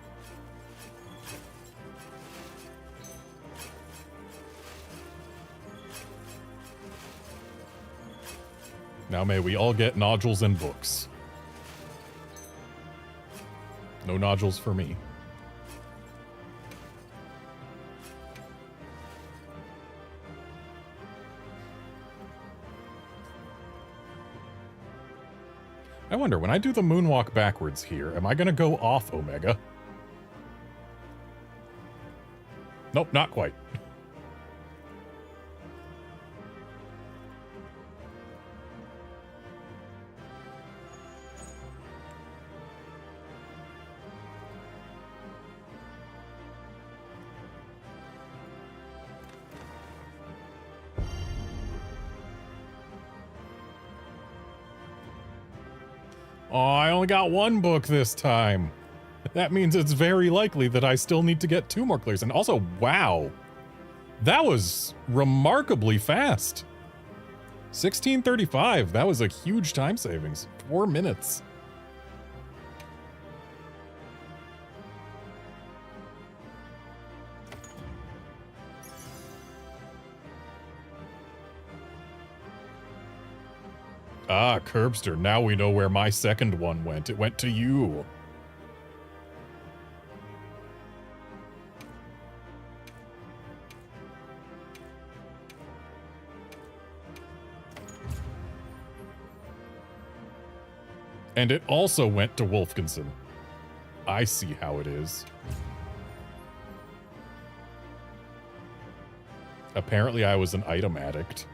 Now may we all get nodules and books. No nodules for me. I wonder, when I do the moonwalk backwards here, am I gonna go off Omega? Nope, not quite. Oh, I only got one book this time. That means it's very likely that I still need to get 2 more clears. And also, wow, that was remarkably fast. 16:35, that was a huge time savings. 4 minutes. Ah, Curbster, now we know where my second one went. It went to you. And it also went to Wolfkinson. I see how it is. Apparently I was an item addict.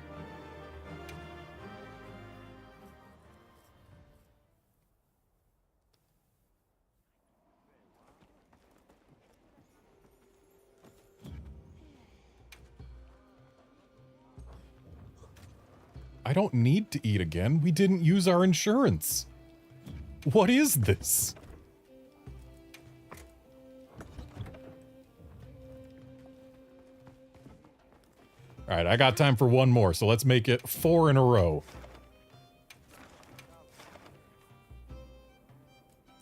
I don't need to eat again. We didn't use our insurance. What is this? All right, I got time for one more, so let's make it 4 in a row.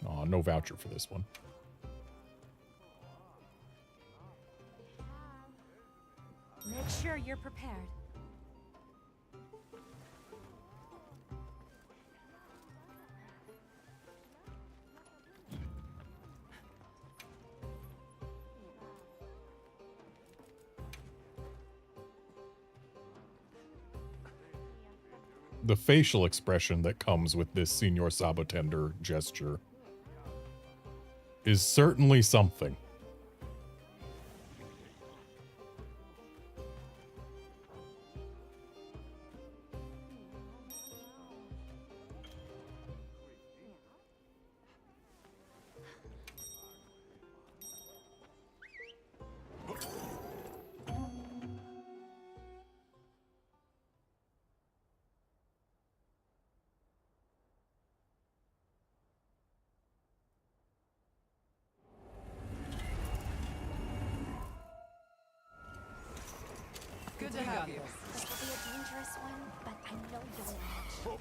Oh, no voucher for this one. Make sure you're prepared. The facial expression that comes with this Senor Sabotender gesture is certainly something. Good to have you. This will be a dangerous one, but I know you'll manage.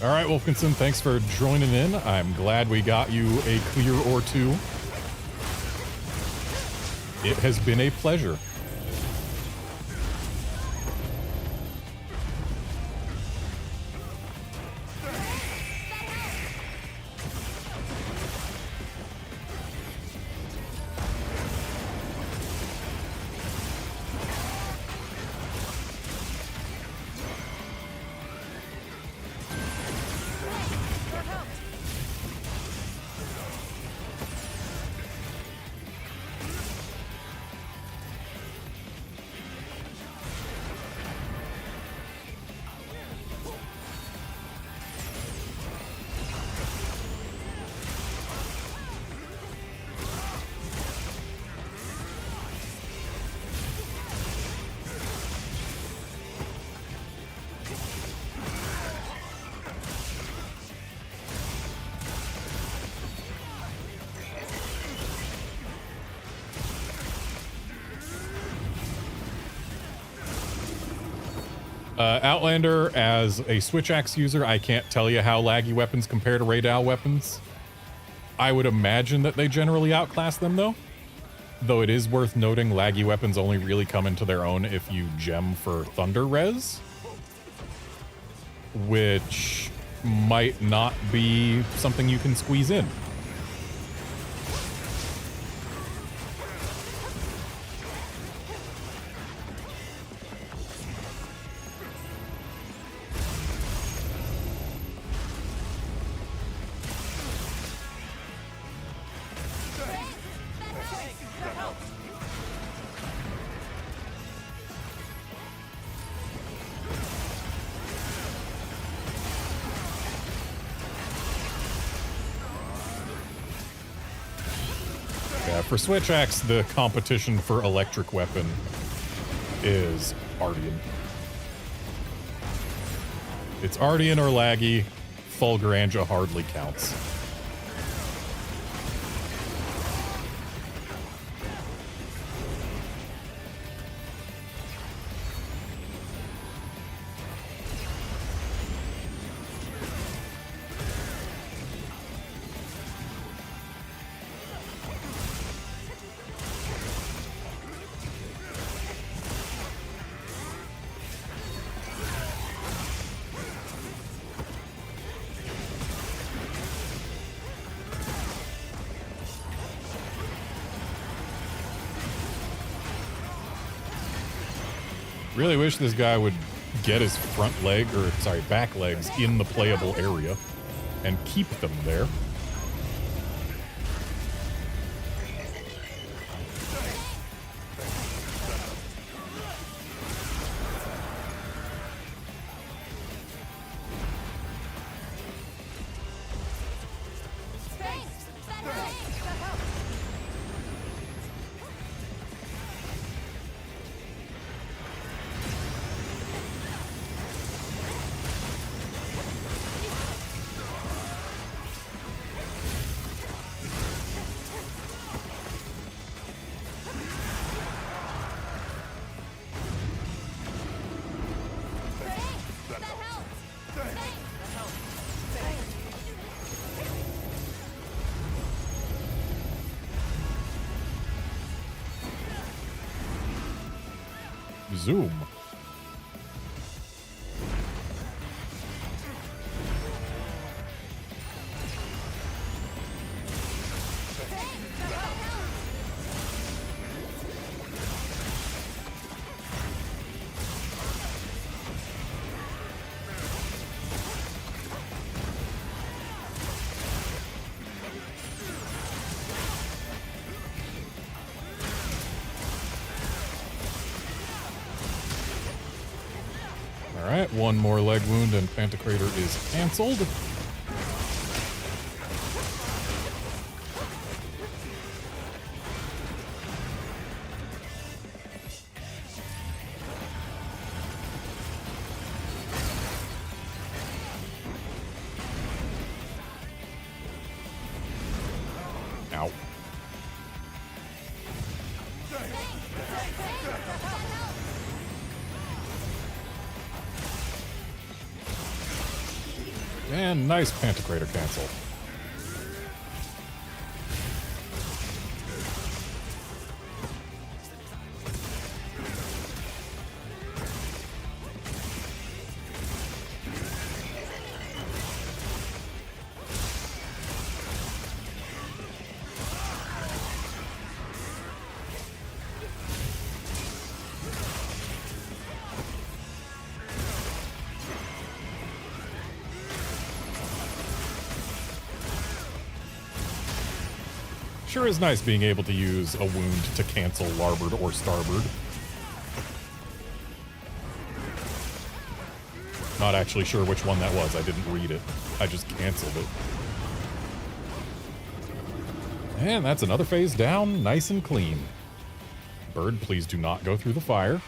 All right, Wolfkinson, thanks for joining in. I'm glad we got you a clear or 2. It has been a pleasure. Outlander, as a Switch Axe user, I can't tell you how laggy weapons compare to Raydal weapons. I would imagine that they generally outclass them, though. Though it is worth noting, laggy weapons only really come into their own if you gem for Thunder Res, which might not be something you can squeeze in. For Switch Axe, the competition for electric weapon is Ardian. It's Ardian or laggy. Fulguranja hardly counts. Really wish this guy would get his front leg, or sorry, back legs in the playable area and keep them there. Zoom. Alright, one more leg wound and Pantocrator is cancelled. Ow. And nice Pantocrator cancel. Sure is nice being able to use a wound to cancel larboard or starboard. Not actually sure which one that was. I didn't read it. I just canceled it. And that's another phase down, nice and clean. Bird, please do not go through the fire.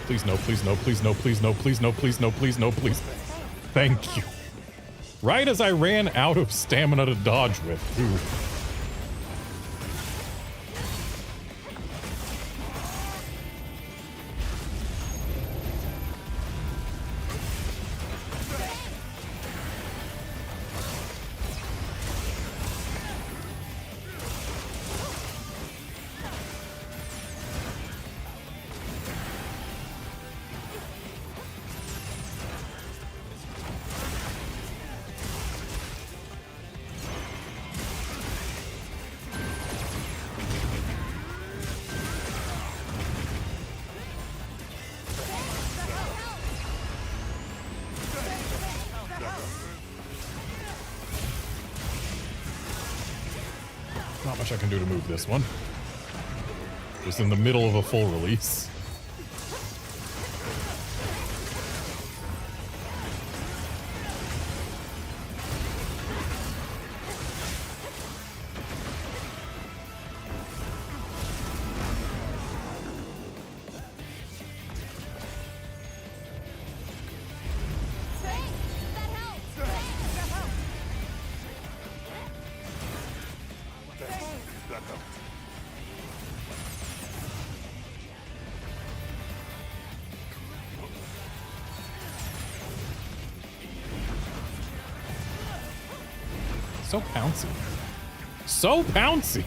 Please no, please no, please no, please no, please no, please no, please no, please. Thank you. Right as I ran out of stamina to dodge with, too. Not much I can do to move this one. Just in the middle of a full release. That helped. So pouncy. So pouncy!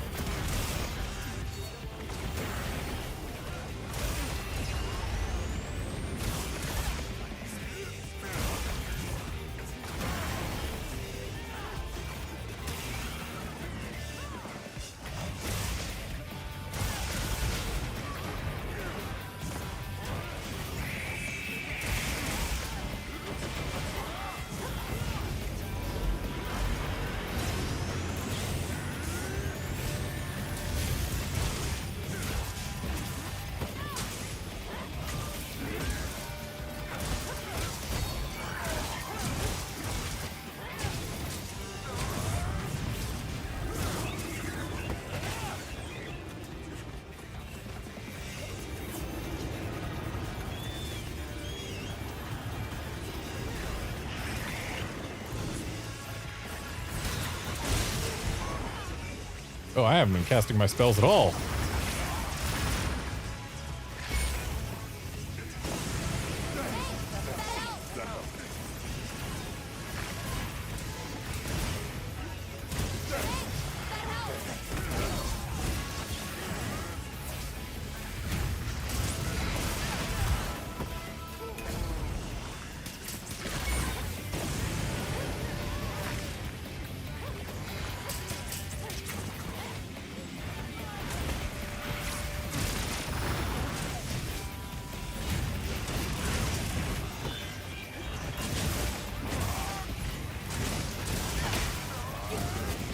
Oh, I haven't been casting my spells at all.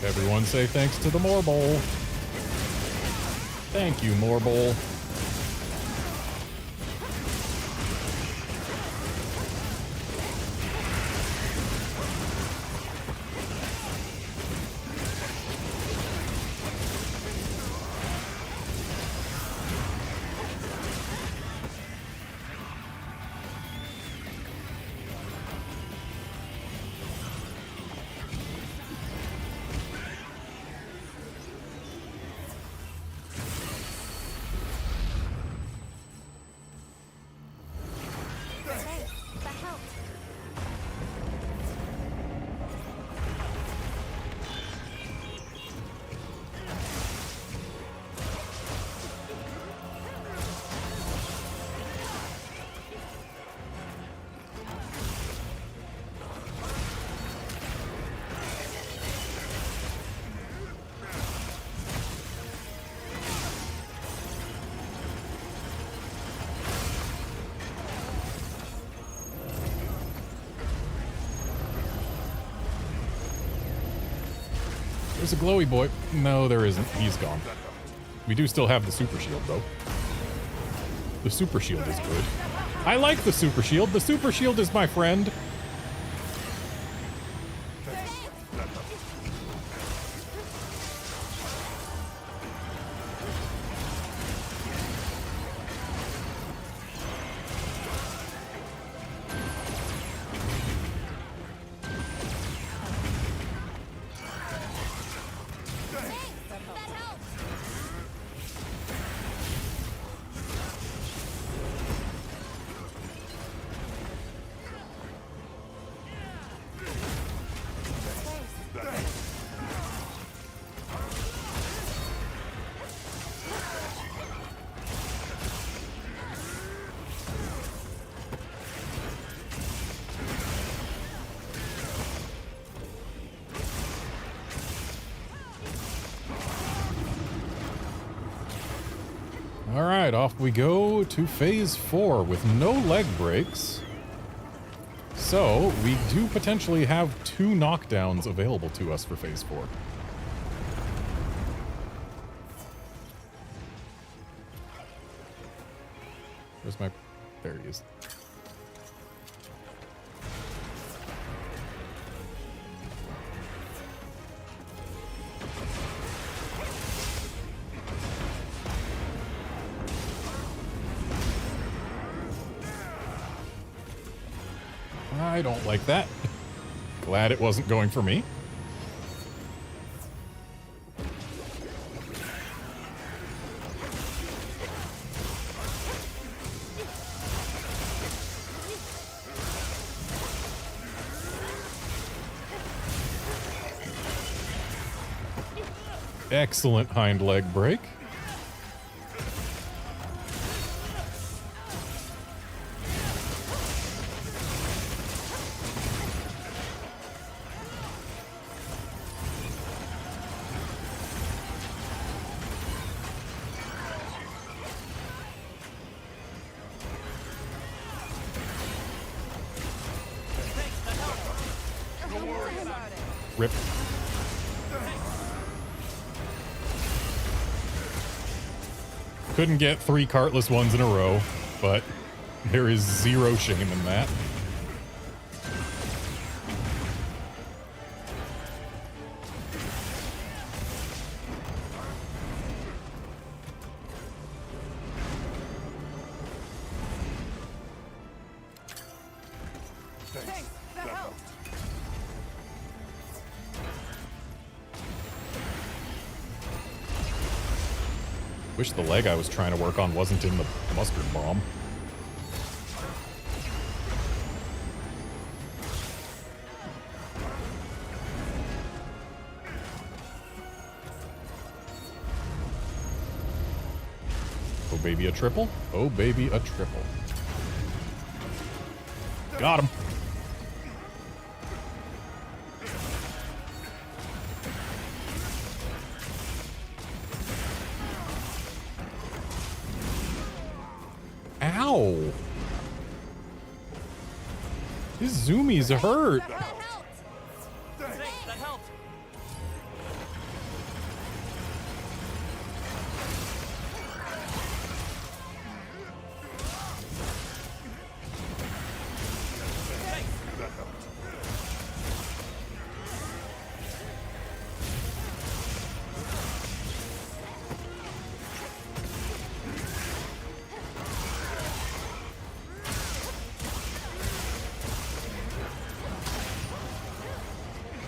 Everyone say thanks to the Morbowl. Thank you, Morbowl. There's a glowy boy. No, there isn't. He's gone. We do still have the super shield, though. The super shield is good. I like the super shield. The super shield is my friend. Alright, off we go to phase 4 with no leg breaks. So, we do potentially have 2 knockdowns available to us for phase 4. Where's my... There he is. I don't like that. Glad it wasn't going for me. Excellent hind leg break. Rip. Couldn't get 3 cartless ones in a row, but there is zero shame in that. Thanks, that helped. Wish the leg I was trying to work on wasn't in the mustard bomb. Oh baby, a triple. Oh baby, a triple. Got him. Ow! His zoomies hurt. Thanks, that helped.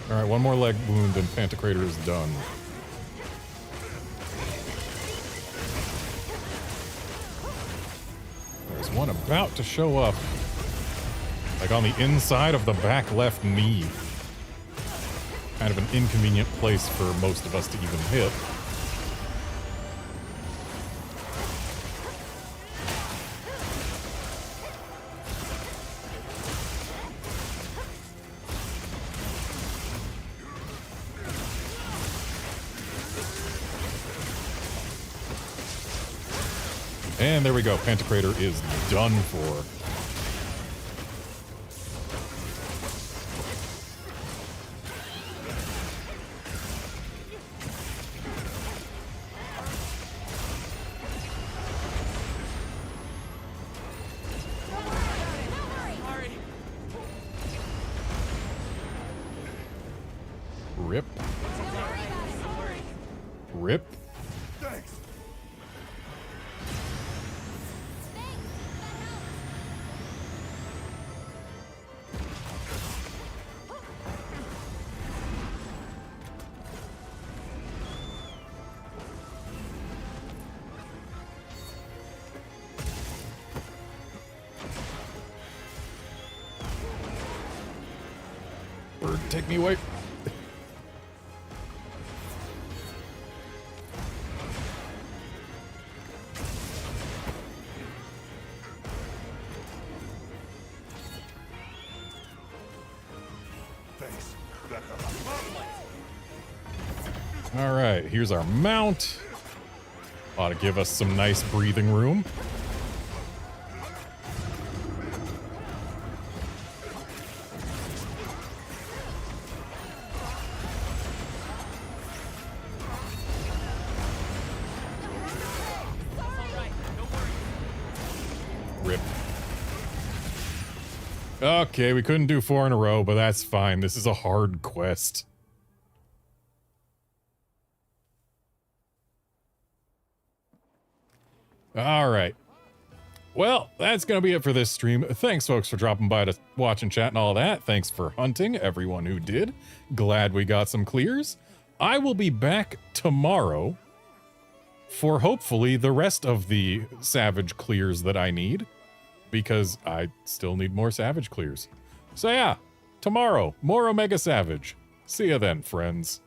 Alright, one more leg wound and Pantocrator is done. There's one about to show up. Like on the inside of the back left knee. Kind of an inconvenient place for most of us to even hit. And there we go. Pantocrator is done for. Bird, take me away. Thanks. That helps. All right, here's our mount. Ought to give us some nice breathing room. Rip. Okay, we couldn't do 4 in a row, but that's fine. This is a hard quest. All right. Well, that's going to be it for this stream. Thanks, folks, for dropping by to watch and chat and all that. Thanks for hunting, everyone who did. Glad we got some clears. I will be back tomorrow for hopefully the rest of the Savage clears that I need, because I still need more Savage clears. So yeah, tomorrow, more Omega Savage. See ya then, friends.